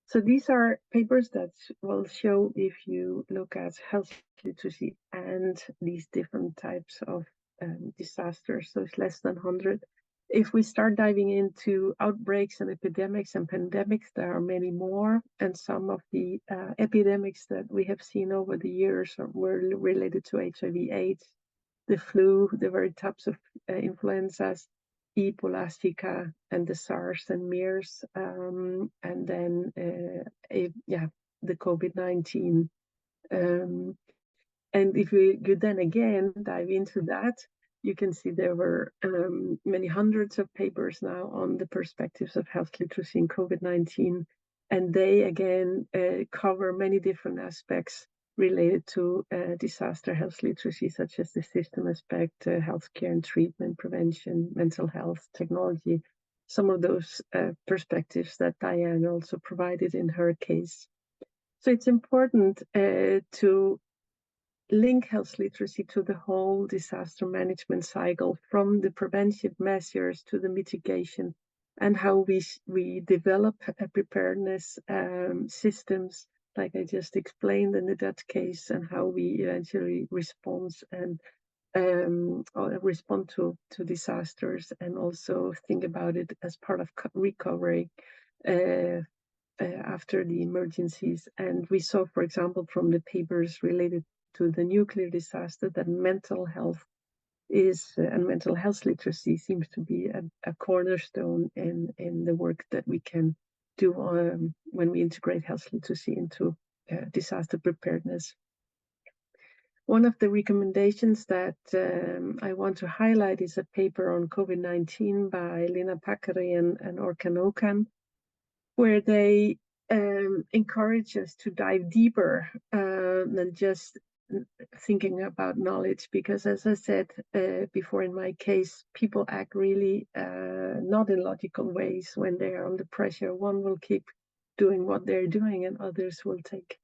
[SPEAKER 4] So these are papers that will show, if you look at health literacy and these different types of disasters, so it's less than 100. If we start diving into outbreaks and epidemics and pandemics, there are many more. And some of the epidemics that we have seen over the years were related to HIV/AIDS. the flu, the very types of influenzas, Ebola, Zika, and the SARS and MERS, and then the COVID-19. And if you then again dive into that, you can see there were many hundreds of papers now on the perspectives of health literacy in COVID-19. And they again cover many different aspects related to disaster health literacy, such as the system aspect, healthcare and treatment, prevention, mental health, technology, some of those perspectives that Diane also provided in her case. So it's important to link health literacy to the whole disaster management cycle, from the preventive measures to the mitigation, and how we develop preparedness systems, like I just explained in the Dutch case, and how we eventually respond to disasters, and also think about it as part of recovery after the emergencies. And we saw, for example, from the papers related to the nuclear disaster, that mental health and mental health literacy seems to be a cornerstone in the work that we can do when we integrate health literacy into disaster preparedness. One of the recommendations that I want to highlight is a paper on COVID-19 by Lina Pakari and Orkan Okan, where they encourage us to dive deeper than just thinking about knowledge, because as I said before, in my case, people act really not in logical ways when they are under pressure. One will keep doing what they're doing, and others will take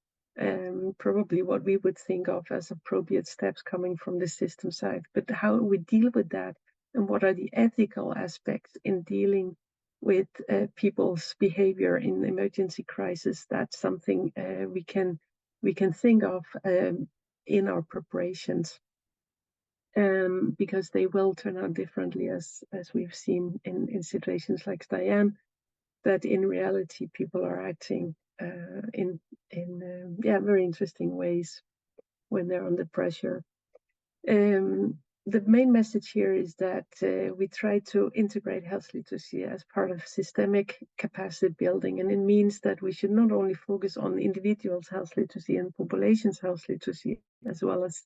[SPEAKER 4] probably what we would think of as appropriate steps coming from the system side. But how we deal with that, and what are the ethical aspects in dealing with people's behavior in emergency crisis, that's something we can think of in our preparations, because they will turn out differently, as we've seen in situations like Diane, that in reality people are acting in very interesting ways when they're under pressure. The main message here is that we try to integrate health literacy as part of systemic capacity building, and it means that we should not only focus on individuals' health literacy and populations' health literacy, as well as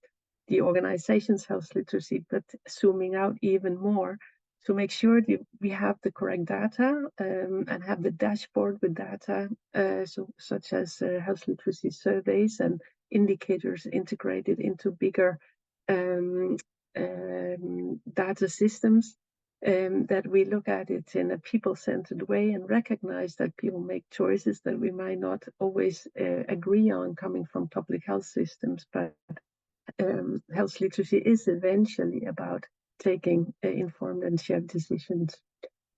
[SPEAKER 4] the organization's health literacy, but zooming out even more to make sure that we have the correct data and have the dashboard with data, such as health literacy surveys and indicators integrated into bigger data systems, that we look at it in a people-centered way and recognize that people make choices that we might not always agree on coming from public health systems, but health literacy is eventually about taking informed and shared decisions,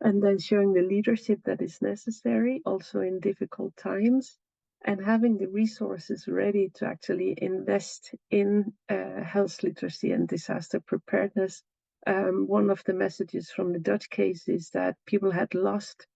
[SPEAKER 4] and then showing the leadership that is necessary also in difficult times, and having the resources ready to actually invest in health literacy and disaster preparedness. One of the messages from the Dutch case is that people had lost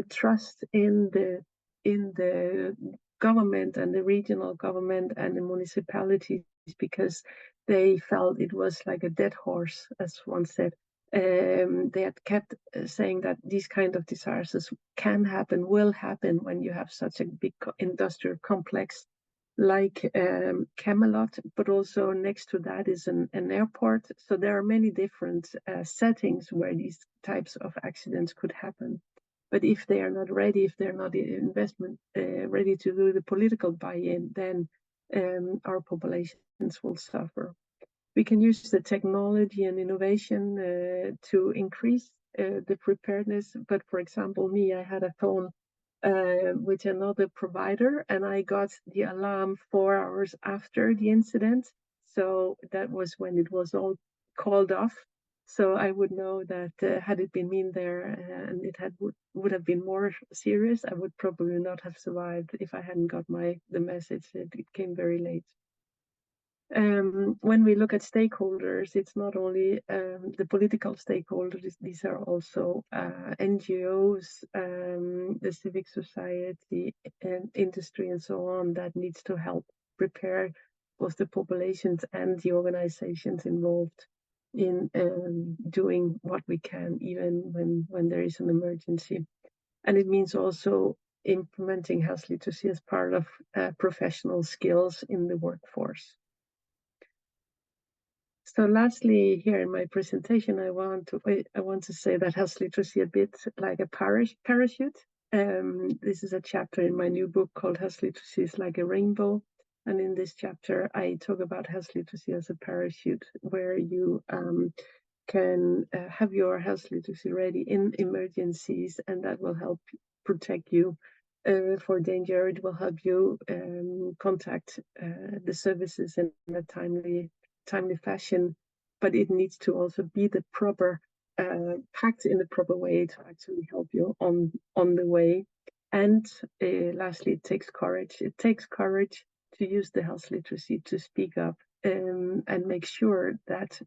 [SPEAKER 4] trust in the government and the regional government and the municipalities, because they felt it was like a dead horse, as one said. They had kept saying that these kind of disasters can happen, will happen when you have such a big industrial complex like Camelot, but also next to that is an airport. So there are many different settings where these types of accidents could happen. But if they are not ready, if they're not investment ready to do the political buy-in, then our populations will suffer. We can use the technology and innovation to increase the preparedness. But for example, I had a phone with another provider, and I got the alarm 4 hours after the incident. So that was when it was all called off. So I would know that had it been me there and it would have been more serious, I would probably not have survived if I hadn't got the message. It came very late. When we look at stakeholders, it's not only the political stakeholders, these are also NGOs, the civic society, and industry, and so on, that needs to help prepare both the populations and the organizations involved. in doing what we can, even when there is an emergency. And it means also implementing health literacy as part of professional skills in the workforce. So lastly, here in my presentation, I want to say that health literacy a bit like a parachute. This is a chapter in my new book called Health Literacy is Like a Rainbow. And in this chapter, I talk about health literacy as a parachute, where you can have your health literacy ready in emergencies, and that will help protect you for danger. It will help you contact the services in a timely fashion, but it needs to also be the proper packed in the proper way to actually help you on the way. And lastly, it takes courage. It takes courage to use the health literacy to speak up and make sure that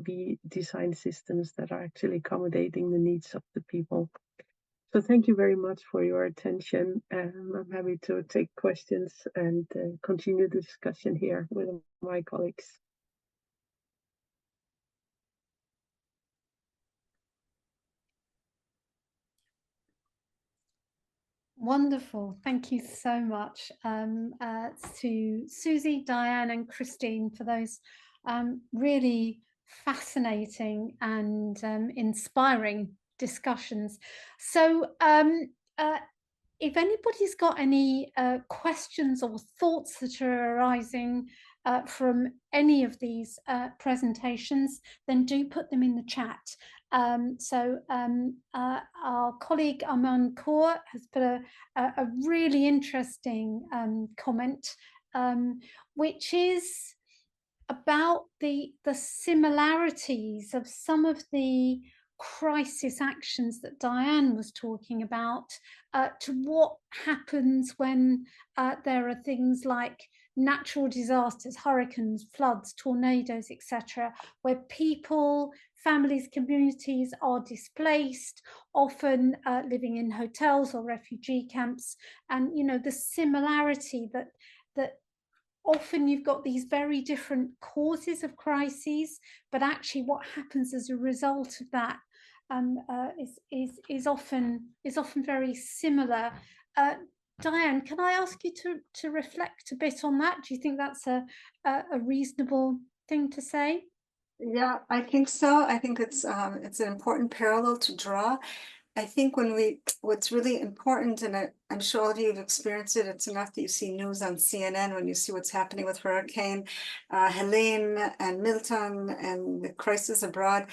[SPEAKER 4] we design systems that are actually accommodating the needs of the people. So thank you very much for your attention. I'm happy to take questions and continue the discussion here with my colleagues.
[SPEAKER 1] Wonderful. Thank you so much to Susie, Diane and Christine for those really fascinating and inspiring discussions. So if anybody's got any questions or thoughts that are arising from any of these presentations, then do put them in the chat. Our colleague Aman Kaur has put a really interesting comment, which is about the similarities of some of the crisis actions that Diane was talking about to what happens when there are things like natural disasters, hurricanes, floods, tornadoes, etc., where people, families, communities are displaced, often living in hotels or refugee camps, and you know the similarity that often you've got these very different causes of crises, but actually what happens as a result of that is often very similar. Diane, can I ask you to reflect a bit on that? Do you think that's a reasonable thing to say?
[SPEAKER 3] Yeah, I think so. I think it's an important parallel to draw. I think what's really important, and I'm sure all of you have experienced it, it's enough that you see news on CNN when you see what's happening with Hurricane Helene and Milton and the crisis abroad,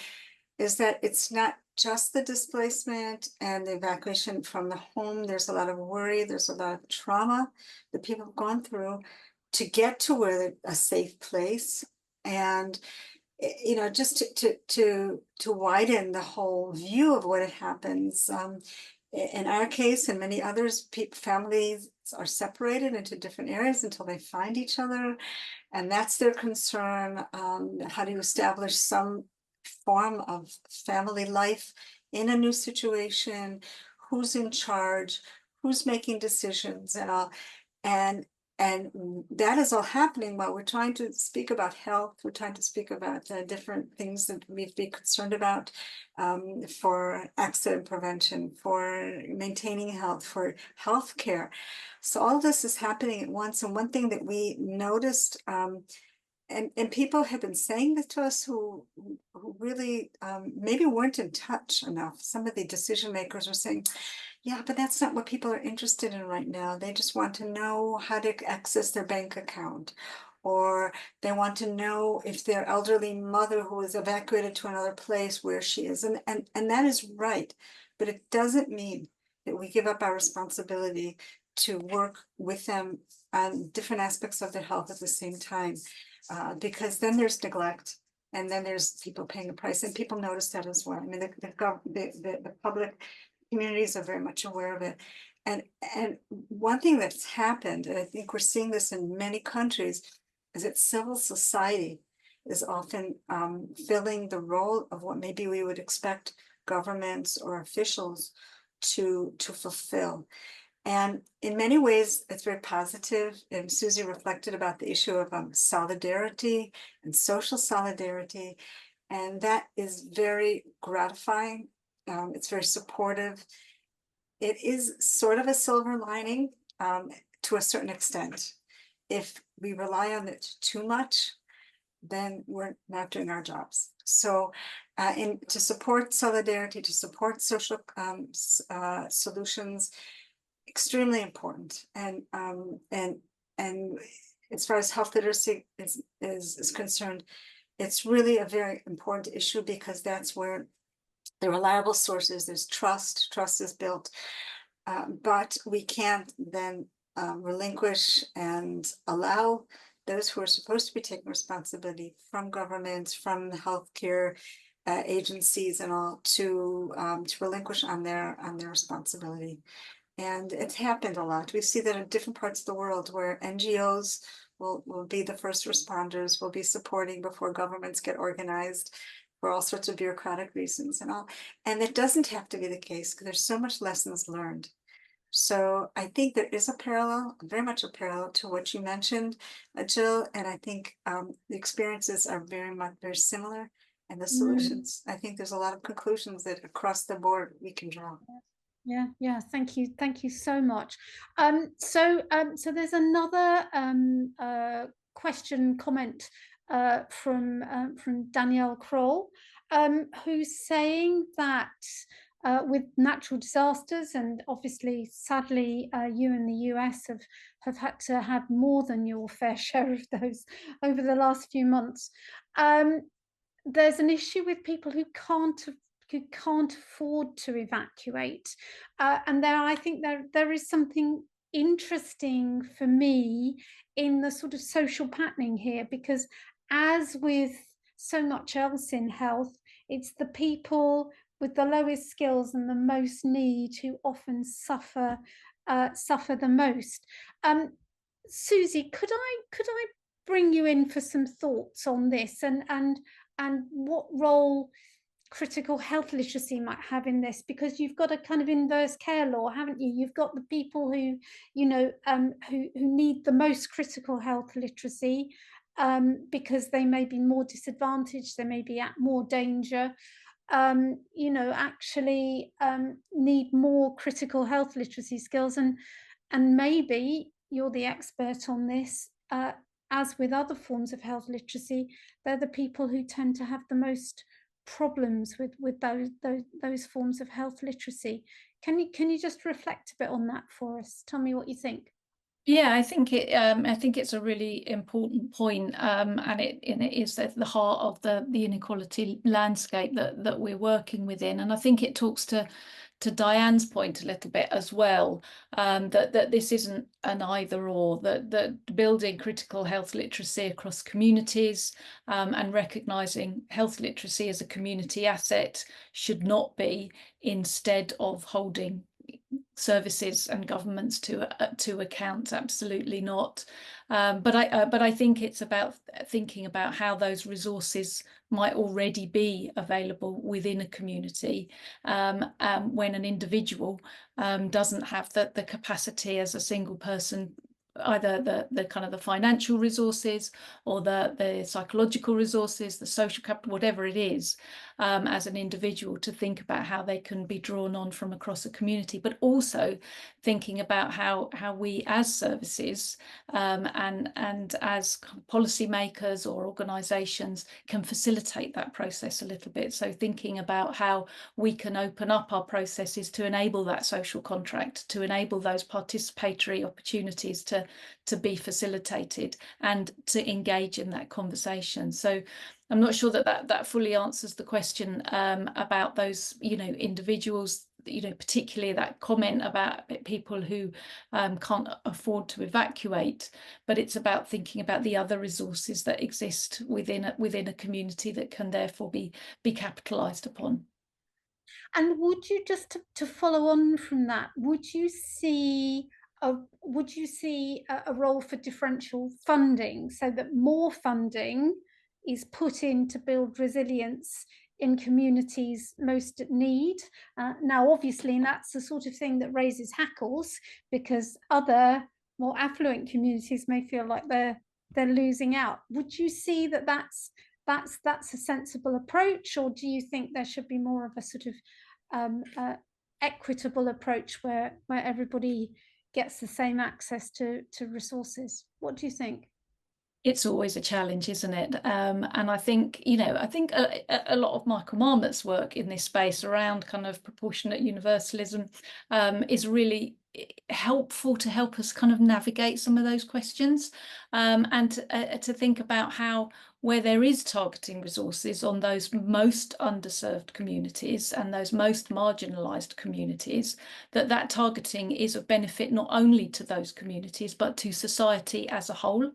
[SPEAKER 3] is that it's not just the displacement and the evacuation from the home. There's a lot of worry, there's a lot of trauma that people have gone through to get to a safe place. And you know, just to widen the whole view of what happens. In our case and many others, families are separated into different areas until they find each other, and that's their concern. How do you establish some form of family life in a new situation? Who's in charge? Who's making decisions and all? And that is all happening while we're trying to speak about health. We're trying to speak about different things that we'd be concerned about for accident prevention, for maintaining health, for healthcare. So all of this is happening at once. And one thing that we noticed, and people have been saying this to us who really maybe weren't in touch enough. Some of the decision makers were saying, yeah, but that's not what people are interested in right now. They just want to know how to access their bank account, or they want to know if their elderly mother who is evacuated to another place, where she is. And that is right. But it doesn't mean that we give up our responsibility to work with them on different aspects of their health at the same time, because then there's neglect. And then there's people paying a price, and people notice that as well. I mean, the public communities are very much aware of it. And one thing that's happened, and I think we're seeing this in many countries, is that civil society is often filling the role of what maybe we would expect governments or officials to fulfill. And in many ways, it's very positive. And Susie reflected about the issue of solidarity and social solidarity. And that is very gratifying. It's very supportive. It is sort of a silver lining to a certain extent. If we rely on it too much, then we're not doing our jobs. So to support solidarity, to support social solutions, extremely important. And as far as health literacy is concerned, it's really a very important issue, because that's where the reliable sources, there's trust is built, but we can't then relinquish and allow those who are supposed to be taking responsibility from governments, from healthcare agencies and all, to relinquish on their responsibility. And it's happened a lot. We see that in different parts of the world where NGOs will be the first responders, will be supporting before governments get organized for all sorts of bureaucratic reasons and all. And it doesn't have to be the case, because there's so much lessons learned. So I think there is a parallel, very much a parallel to what you mentioned, Jill. And I think the experiences are very similar, and the solutions. I think there's a lot of conclusions that across the board we can draw.
[SPEAKER 1] Yeah, thank you so much. So there's another comment from Danielle Kroll, who's saying that with natural disasters, and obviously sadly you in the US have had to have more than your fair share of those over the last few months, there's an issue with people who can't afford to evacuate, and I think there is something interesting for me in the sort of social patterning here, because as with so much else in health, it's the people with the lowest skills and the most need who often suffer the most. Susie, could I bring you in for some thoughts on this, and what role critical health literacy might have in this? Because you've got a kind of inverse care law, haven't you? You've got the people who, you know, who need the most critical health literacy because they may be more disadvantaged, they may be at more danger, you know, actually need more critical health literacy skills. And maybe you're the expert on this. As with other forms of health literacy, they're the people who tend to have the most problems with those forms of health literacy. Can you just reflect a bit on that for us? Tell me what you think.
[SPEAKER 2] Yeah, I think it's a really important point, and it is at the heart of the inequality landscape that we're working within. And I think it talks to Diane's point a little bit as well, that this isn't an either or, that building critical health literacy across communities and recognising health literacy as a community asset should not be instead of holding services and governments to account. Absolutely not. But I think it's about thinking about how those resources might already be available within a community when an individual doesn't have the capacity as a single person, either the kind of the financial resources or the psychological resources, the social capital, whatever it is, as an individual, to think about how they can be drawn on from across a community, but also thinking about how we as services and as policymakers or organisations can facilitate that process a little bit. So thinking about how we can open up our processes to enable that social contract, to enable those participatory opportunities to be facilitated and to engage in that conversation. So I'm not sure that fully answers the question about those, you know, individuals, you know, particularly that comment about people who can't afford to evacuate, but it's about thinking about the other resources that exist within a community that can therefore be capitalised upon.
[SPEAKER 1] And would you, just to follow on from that, would you see a role for differential funding, so that more funding is put in to build resilience in communities most at need? Now, obviously, that's the sort of thing that raises hackles, because other more affluent communities may feel like they're losing out. Would you see that that's that's a sensible approach, or do you think there should be more of a sort of equitable approach where everybody gets the same access to resources? What do you think?
[SPEAKER 2] It's always a challenge, isn't it? And I think, I think a lot of Michael Marmot's work in this space around kind of proportionate universalism is really helpful to help us kind of navigate some of those questions, and to think about how, where there is targeting resources on those most underserved communities and those most marginalised communities, that targeting is of benefit not only to those communities but to society as a whole,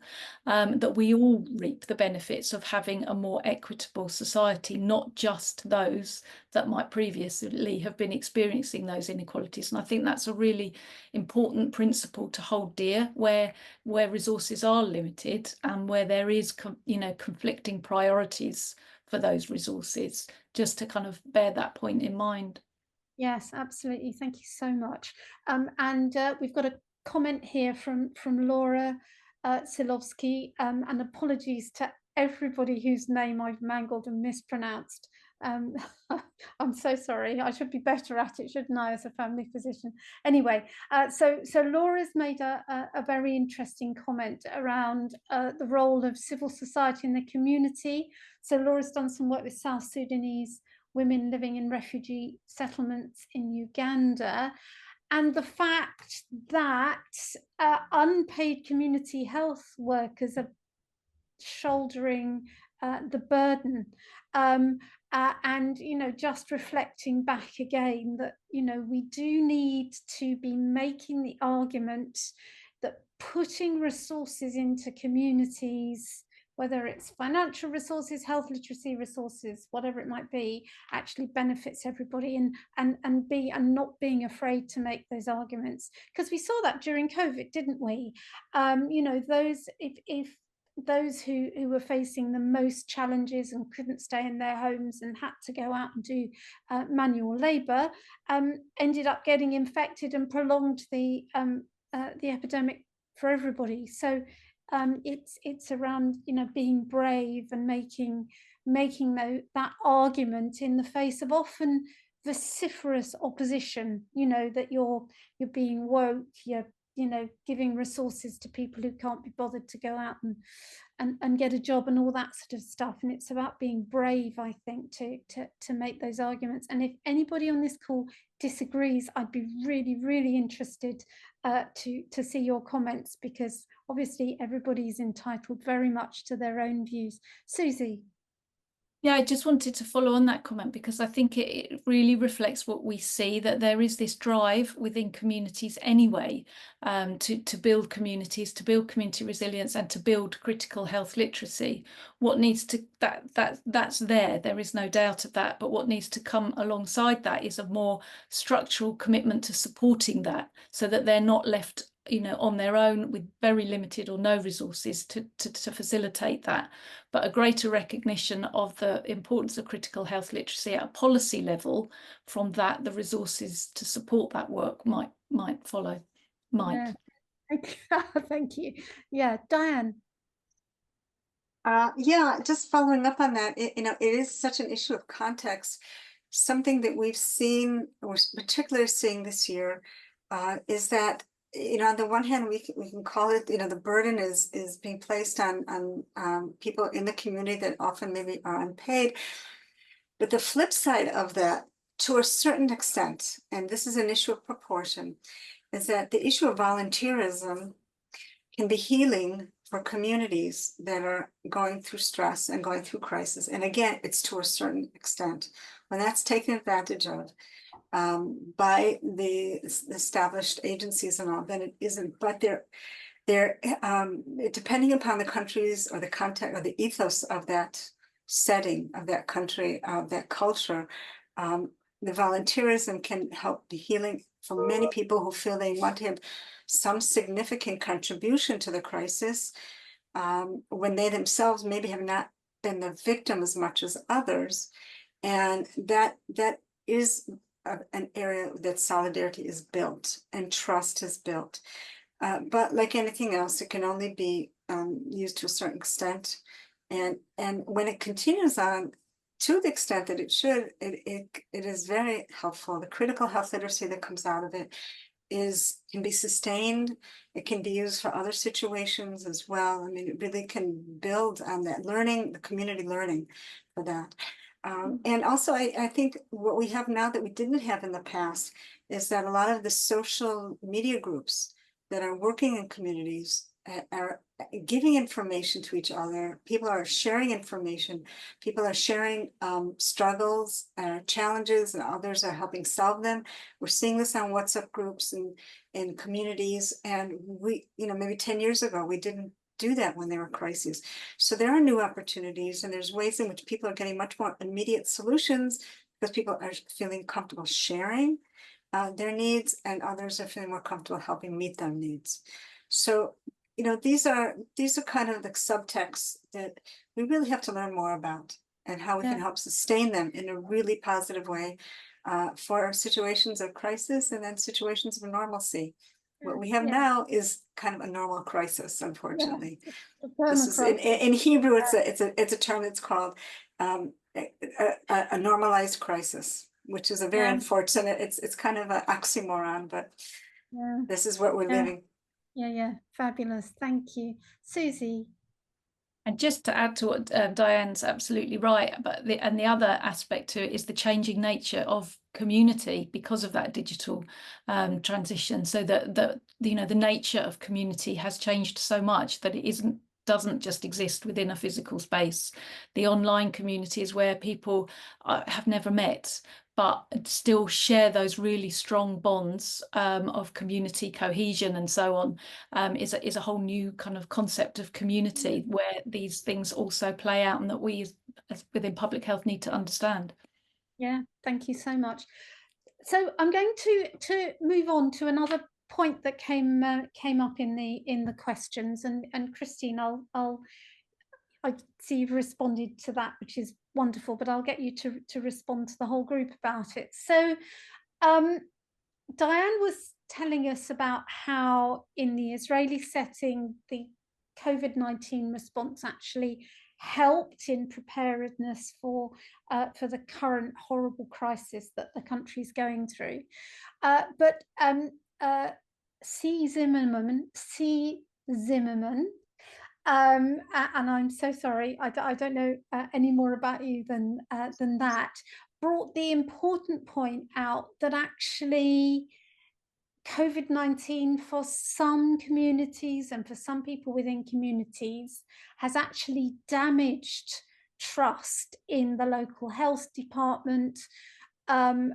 [SPEAKER 2] that we all reap the benefits of having a more equitable society, not just those that might previously have been experiencing those inequalities. And I think that's a really important principle to hold dear, where resources are limited and where there is conflicting priorities for those resources, just to kind of bear that point in mind.
[SPEAKER 1] Yes, absolutely. Thank you so much. And we've got a comment here from Laura Silovsky, and apologies to everybody whose name I've mangled and mispronounced. I'm so sorry. I should be better at it, shouldn't I, as a family physician? Anyway, so Laura's made a very interesting comment around the role of civil society in the community. So Laura's done some work with South Sudanese women living in refugee settlements in Uganda, and the fact that unpaid community health workers are shouldering the burden, and just reflecting back again that we do need to be making the argument that putting resources into communities, whether it's financial resources, health literacy resources, whatever it might be, actually benefits everybody, and not being afraid to make those arguments, because we saw that during COVID, didn't we? Those, if those who were facing the most challenges and couldn't stay in their homes and had to go out and do manual labor, ended up getting infected and prolonged the epidemic for everybody. So it's around being brave and making that argument in the face of often vociferous opposition, that you're being woke, you're giving resources to people who can't be bothered to go out and get a job and all that sort of stuff. And it's about being brave, I think, to make those arguments. And if anybody on this call disagrees, I'd be really, really interested to see your comments, because obviously everybody's entitled very much to their own views. Susie.
[SPEAKER 2] Yeah, I just wanted to follow on that comment, because I think it really reflects what we see, that there is this drive within communities anyway, to build communities, to build community resilience, and to build critical health literacy. What needs to that's there is no doubt of that, but what needs to come alongside that is a more structural commitment to supporting that, so that they're not left on their own with very limited or no resources to facilitate that, but a greater recognition of the importance of critical health literacy at a policy level. From that, the resources to support that work might follow.
[SPEAKER 1] Yeah. Thank you. Yeah, Diane.
[SPEAKER 3] Yeah, just following up on that, it is such an issue of context. Something that we've seen, or particularly seeing this year, is that on the one hand, we can call it, the burden is being placed on people in the community that often maybe are unpaid. But the flip side of that, to a certain extent, and this is an issue of proportion, is that the issue of volunteerism can be healing for communities that are going through stress and going through crisis. And again, it's to a certain extent. When that's taken advantage of by the established agencies and all, then it isn't. But they're depending upon the countries or the context or the ethos of that setting, of that country, of that culture, the volunteerism can help the healing for many people who feel they want to have some significant contribution to the crisis, when they themselves maybe have not been the victim as much as others. And that is an area that solidarity is built and trust is built. But like anything else, it can only be used to a certain extent. And when it continues on to the extent that it should, it is very helpful. The critical health literacy that comes out of it can be sustained. It can be used for other situations as well. I mean, it really can build on that learning, the community learning for that. And also, I think what we have now that we didn't have in the past is that a lot of the social media groups that are working in communities are giving information to each other. People are sharing information. People are sharing struggles, challenges, and others are helping solve them. We're seeing this on WhatsApp groups and communities. And we, maybe 10 years ago, we didn't do that when there were crises. So there are new opportunities, and there's ways in which people are getting much more immediate solutions because people are feeling comfortable sharing their needs, and others are feeling more comfortable helping meet their needs. So, these are kind of the subtexts that we really have to learn more about, and how we can help sustain them in a really positive way for situations of crisis and then situations of normalcy. What we have now is kind of a normal crisis, unfortunately. This is in Hebrew. It's a term that's called a normalized crisis, which is a very unfortunate. It's kind of an oxymoron, but this is what we're living.
[SPEAKER 1] Yeah, fabulous. Thank you, Susie.
[SPEAKER 2] And just to add to what Diane's absolutely right, but the other aspect to it is the changing nature of community because of that digital transition. So that the nature of community has changed so much that it doesn't just exist within a physical space. The online community is where people have never met, but still share those really strong bonds of community cohesion and so on, is a whole new kind of concept of community where these things also play out, and that we as within public health need to understand.
[SPEAKER 1] Yeah, thank you so much. So I'm going to move on to another point that came up in the questions, and Christine, I see you've responded to that, which is wonderful, but I'll get you to respond to the whole group about it. So Diane was telling us about how in the Israeli setting, the COVID-19 response actually helped in preparedness for the current horrible crisis that the country is going through. But C. Zimmerman, and I'm so sorry, I don't know any more about you than that, brought the important point out that actually COVID-19 for some communities and for some people within communities has actually damaged trust in the local health department, and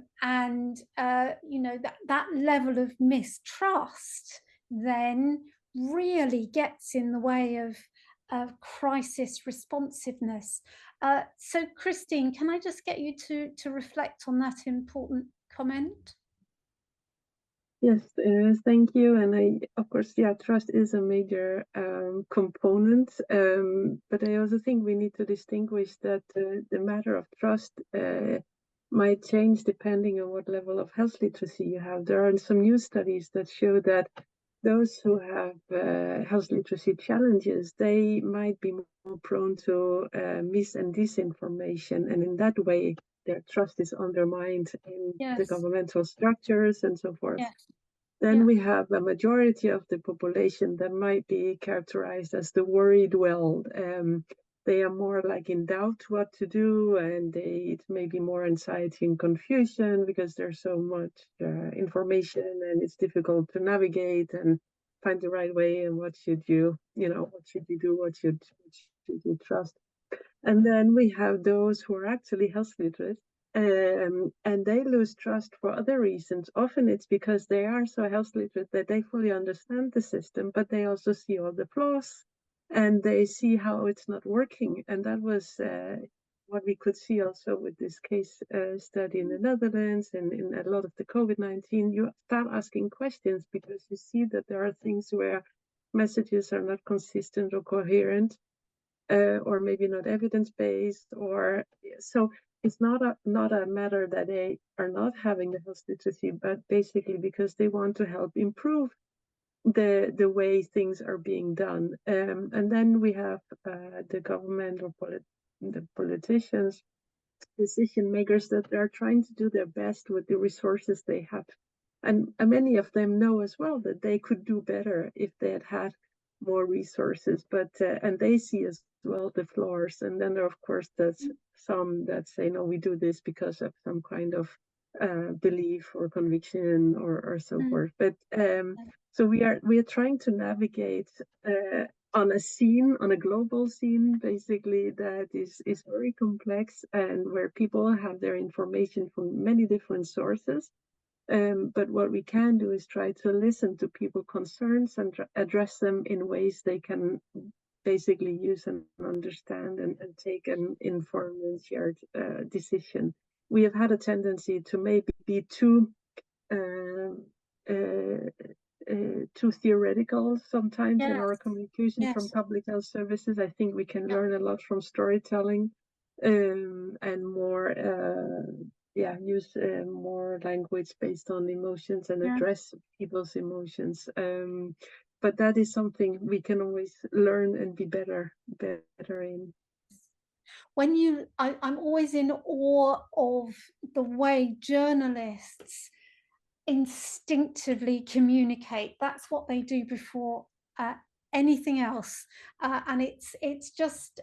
[SPEAKER 1] that level of mistrust then really gets in the way of crisis responsiveness. So Christine, can I just get you to reflect on that important comment?
[SPEAKER 4] Yes, thank you. And of course, trust is a major component. But I also think we need to distinguish that the matter of trust might change depending on what level of health literacy you have. There are some new studies that show that those who have health literacy challenges, they might be more prone to mis and disinformation. And in that way, their trust is undermined in the governmental structures and so forth. Then we have a majority of the population that might be characterized as the worried well. They are more like in doubt what to do, and it may be more anxiety and confusion because there's so much information and it's difficult to navigate and find the right way, and what should you do, what should you trust. And then we have those who are actually health literate, and they lose trust for other reasons. Often it's because they are so health literate that they fully understand the system, but they also see all the flaws and they see how it's not working. And that was what we could see also with this case study in the Netherlands and in a lot of the COVID-19. You start asking questions because you see that there are things where messages are not consistent or coherent. Or maybe not evidence-based, or so it's not a matter that they are not having the health literacy, but basically because they want to help improve the way things are being done. And then we have the government or the politicians, decision makers, that are trying to do their best with the resources they have. And many of them know as well that they could do better if they had more resources, but and they see as well the flaws. And then there, of course, there's some that say, no, we do this because of some kind of belief or conviction or so forth. But so we are trying to navigate on a global scene, basically, that is very complex, and where people have their information from many different sources. But what we can do is try to listen to people's concerns and address them in ways they can basically use and understand, and take an informed and shared decision. We have had a tendency to maybe be too theoretical sometimes in our communication from public health services. I think we can learn a lot from storytelling, and more use more language based on emotions and address people's emotions. But that is something we can always learn and be better in.
[SPEAKER 1] When I'm always in awe of the way journalists instinctively communicate. That's what they do before anything else, and it's just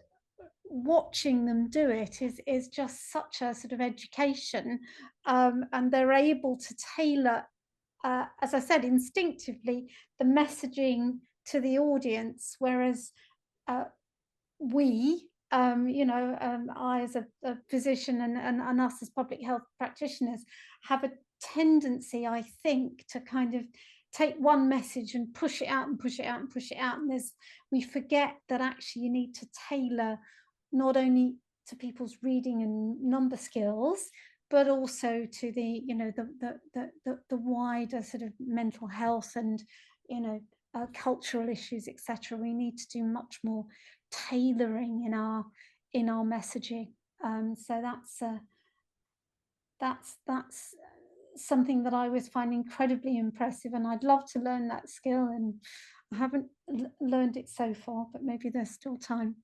[SPEAKER 1] watching them do it is just such a sort of education, and they're able to tailor, as I said, instinctively, the messaging to the audience, whereas we, I as a physician and us as public health practitioners have a tendency, I think, to kind of take one message and push it out and push it out and push it out, and we forget that actually you need to tailor not only to people's reading and number skills, but also to the wider sort of mental health and cultural issues, etc. We need to do much more tailoring in our messaging. So that's something that I always find incredibly impressive, and I'd love to learn that skill, and I haven't learned it so far, but maybe there's still time.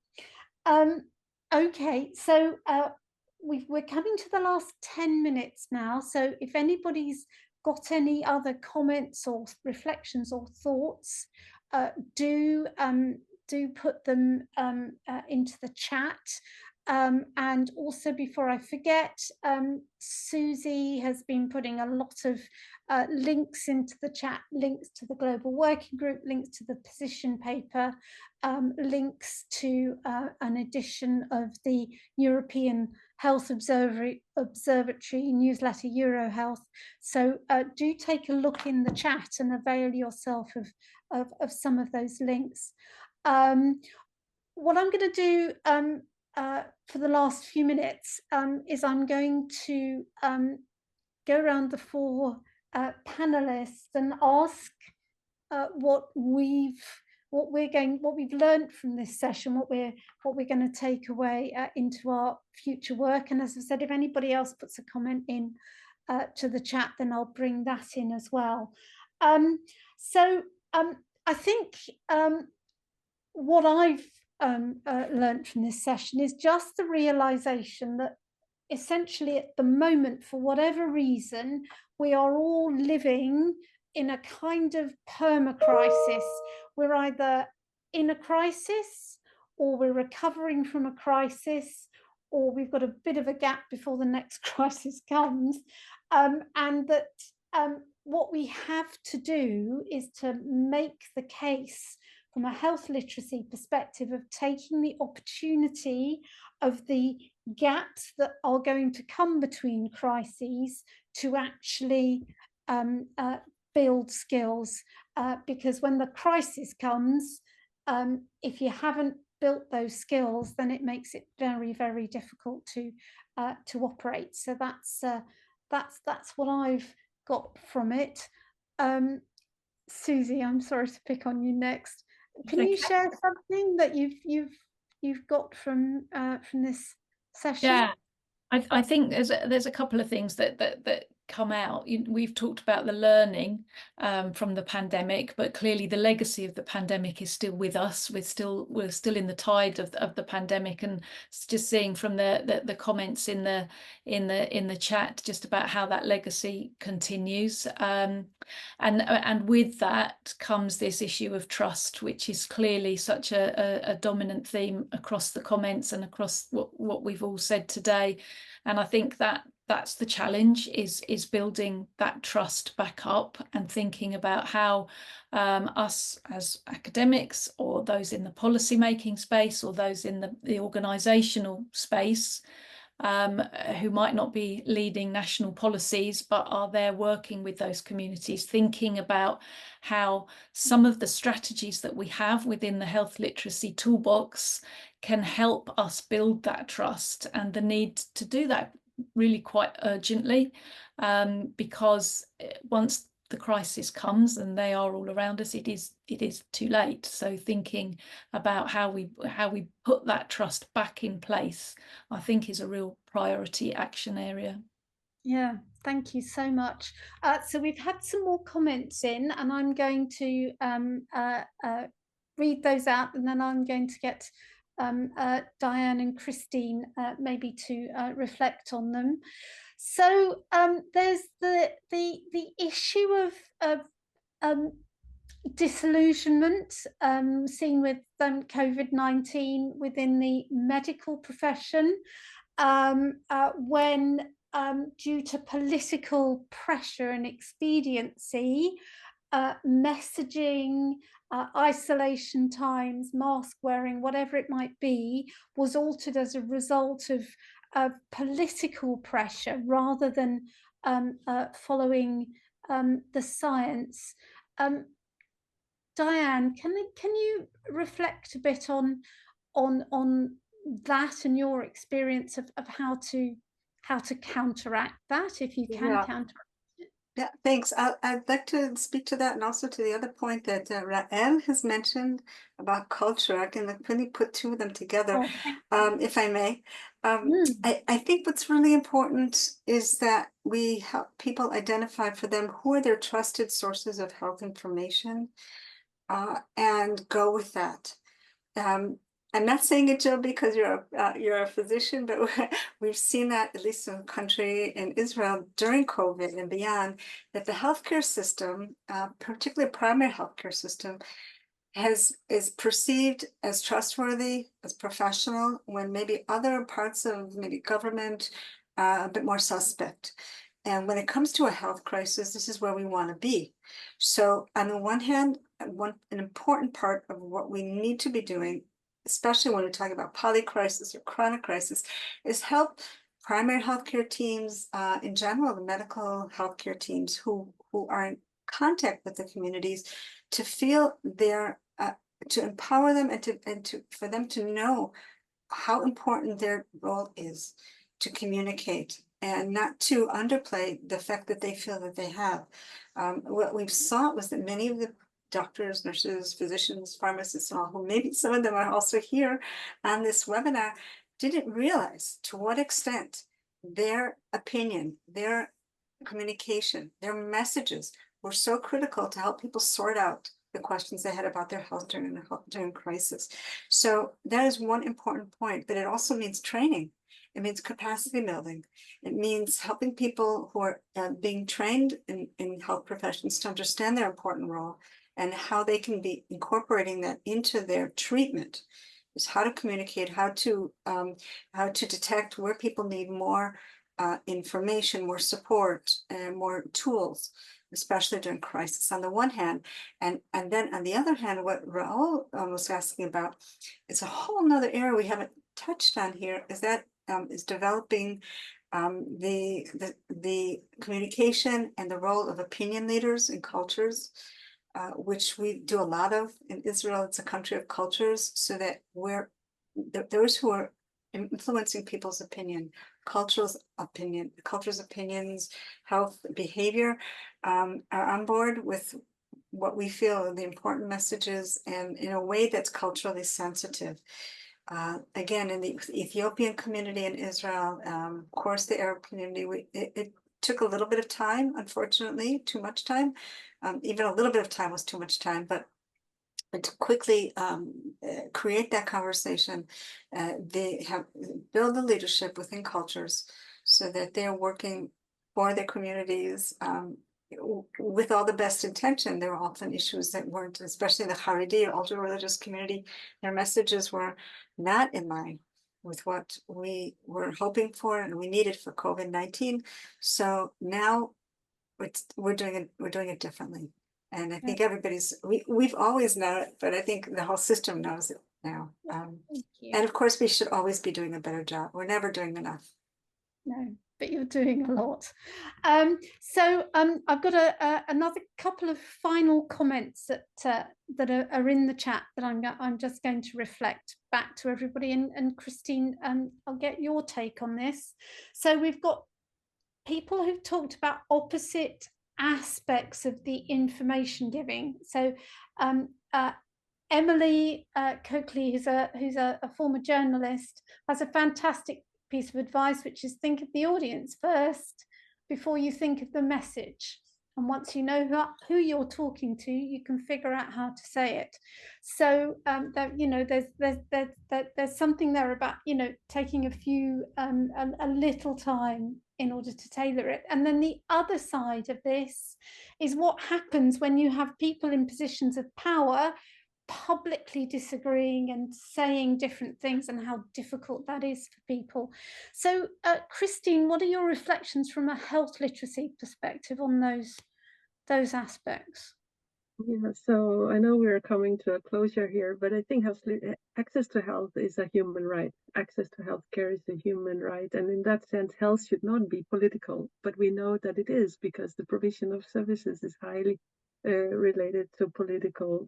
[SPEAKER 1] Okay, so we're coming to the last 10 minutes now, so if anybody's got any other comments or reflections or thoughts, do put them into the chat. And also, before I forget, Susie has been putting a lot of links into the chat, links to the Global Working Group, links to the position paper, links to an edition of the European Health Observatory newsletter, EuroHealth. So do take a look in the chat and avail yourself of some of those links. What I'm going to do for the last few minutes is I'm going to go around the four panelists and ask what we've learned from this session, what we're going to take away into our future work. And as I said, if anybody else puts a comment in to the chat, then I'll bring that in as well. So I think what I've learned from this session is just the realization that essentially at the moment, for whatever reason, we are all living in a kind of perma-crisis. We're either in a crisis, or we're recovering from a crisis, or we've got a bit of a gap before the next crisis comes, and that what we have to do is to make the case from a health literacy perspective of taking the opportunity of the gaps that are going to come between crises to actually build skills, because when the crisis comes, if you haven't built those skills, then it makes it very, very difficult to operate. So that's what I've got from it. Susie, I'm sorry to pick on you next. Can you share something that you've got from this session?
[SPEAKER 2] Yeah, I think there's a couple of things that come out. We've talked about the learning from the pandemic, but clearly the legacy of the pandemic is still with us. We're still in the tide of the pandemic, and just seeing from the comments in the chat just about how that legacy continues. And with that comes this issue of trust, which is clearly such a dominant theme across the comments and across what we've all said today. And I think that's the challenge, is building that trust back up and thinking about how us as academics, or those in the policy making space, or those in the organisational space, who might not be leading national policies but are there working with those communities, thinking about how some of the strategies that we have within the health literacy toolbox can help us build that trust, and the need to do that really quite urgently, because once the crisis comes, and they are all around us, it is too late. So thinking about how we put that trust back in place, I think, is a real priority action area.
[SPEAKER 1] Yeah, thank you so much. So we've had some more comments in, and I'm going to read those out, and then I'm going to get Diane and Christine maybe to reflect on them. So there's the issue of disillusionment seen with COVID-19 within the medical profession, when due to political pressure and expediency, messaging, isolation times, mask wearing, whatever it might be, was altered as a result of political pressure rather than following the science. Diane, can you reflect a bit on that and your experience of how to counteract that, if you can counteract it?
[SPEAKER 3] Yeah, thanks. I'd like to speak to that, and also to the other point that Rael has mentioned about culture. I can really put two of them together, if I may. I think what's really important is that we help people identify for them who are their trusted sources of health information, and go with that. I'm not saying it, Jill, because you're a physician, but we've seen that, at least in the country, in Israel, during COVID and beyond, that the healthcare system, particularly primary healthcare system, is perceived as trustworthy, as professional, when maybe other parts of maybe government a bit more suspect. And when it comes to a health crisis, this is where we want to be. So on the one hand, an important part of what we need to be doing, especially when we're talking about polycrisis or chronic crisis, is help primary healthcare teams, in general, the medical healthcare teams who are in contact with the communities, to feel their, to empower them, and for them to know how important their role is to communicate, and not to underplay the fact that they feel that they have. What we've saw was that many of the doctors, nurses, physicians, pharmacists, and all, who maybe some of them are also here on this webinar, didn't realize to what extent their opinion, their communication, their messages were so critical to help people sort out the questions they had about their health during crisis. So that is one important point, but it also means training. It means capacity building. It means helping people who are being trained in health professions to understand their important role, and how they can be incorporating that into their treatment. Is how to communicate, how to detect where people need more information, more support, and more tools, especially during crisis on the one hand. And then on the other hand, what Raul was asking about is a whole nother area we haven't touched on here, is that is developing the communication and the role of opinion leaders in cultures, which we do a lot of in Israel. It's a country of cultures, so that those who are influencing people's opinion, culture's opinions, health, behavior, are on board with what we feel are the important messages, and in a way that's culturally sensitive. Again, in the Ethiopian community in Israel, of course, the Arab community, it took a little bit of time, unfortunately, too much time. Even a little bit of time was too much time, but to quickly create that conversation, they have build the leadership within cultures so that they're working for their communities with all the best intention. There were often issues that weren't, especially the Haredi, ultra religious community, their messages were not in line with what we were hoping for and we needed for COVID-19. So now we're doing it differently. And I think we've always known it, but I think the whole system knows it now. And of course, we should always be doing a better job. We're never doing enough.
[SPEAKER 1] No, but you're doing a lot. I've got another couple of final comments that are in the chat that I'm just going to reflect back to everybody. And Christine, I'll get your take on this. So we've got people who've talked about opposite aspects of the information giving. So Emily Coakley, who's a former journalist, has a fantastic piece of advice, which is think of the audience first before you think of the message. And once you know who you're talking to, you can figure out how to say it. So there's something there about taking a little time in order to tailor it. And then the other side of this is what happens when you have people in positions of power publicly disagreeing and saying different things, and how difficult that is for people. So Christine, what are your reflections from a health literacy perspective on those aspects?
[SPEAKER 4] Yeah, so I know we're coming to a closure here, but I think access to health is a human right. Access to healthcare is a human right. And in that sense, health should not be political, but we know that it is because the provision of services is highly related to political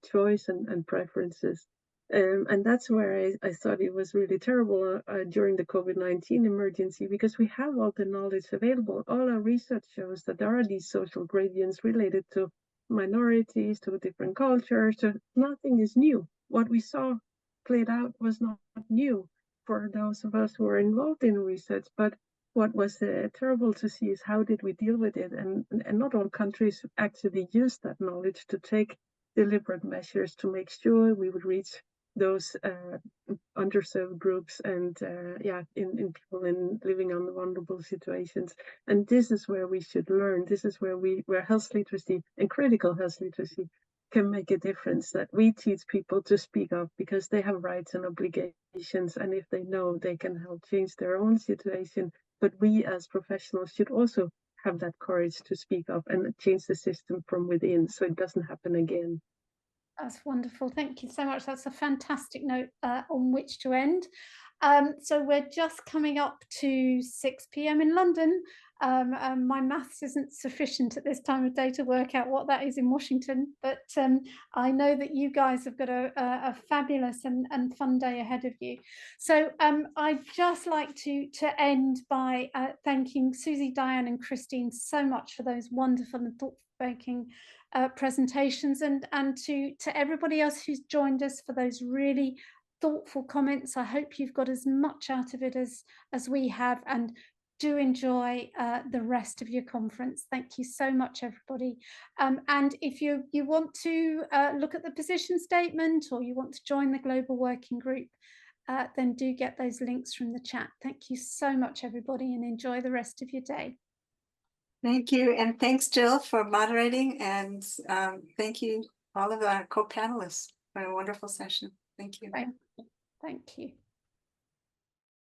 [SPEAKER 4] choice and preferences. And that's where I thought it was really terrible during the COVID-19 emergency, because we have all the knowledge available. All our research shows that there are these social gradients related to minorities, to different cultures. So nothing is new. What we saw played out was not new for those of us who were involved in research. But what was terrible to see is how did we deal with it? And not all countries actually used that knowledge to take deliberate measures to make sure we would reach those underserved groups and in people living under vulnerable situations. And this is where we should learn. This is where health literacy and critical health literacy can make a difference, that we teach people to speak up because they have rights and obligations, and if they know, they can help change their own situation. But we as professionals should also have that courage to speak up and change the system from within so it doesn't happen again.
[SPEAKER 1] That's wonderful. Thank you so much. That's a fantastic note on which to end. So we're just coming up to 6 p.m. in London. My maths isn't sufficient at this time of day to work out what that is in Washington, but I know that you guys have got a fabulous and fun day ahead of you. So I'd just like to end by thanking Susie, Diane and Christine so much for those wonderful and thought-provoking presentations, and to everybody else who's joined us for those really thoughtful comments. I hope you've got as much out of it as we have, and do enjoy the rest of your conference. Thank you so much, everybody. And if you want to look at the position statement, or you want to join the global working group, then do get those links from the chat. Thank you so much, everybody, and enjoy the rest of your day.
[SPEAKER 3] Thank you. And thanks, Jill, for moderating. And thank you, all of our co-panelists, for a wonderful session. Thank you.
[SPEAKER 1] Thank you.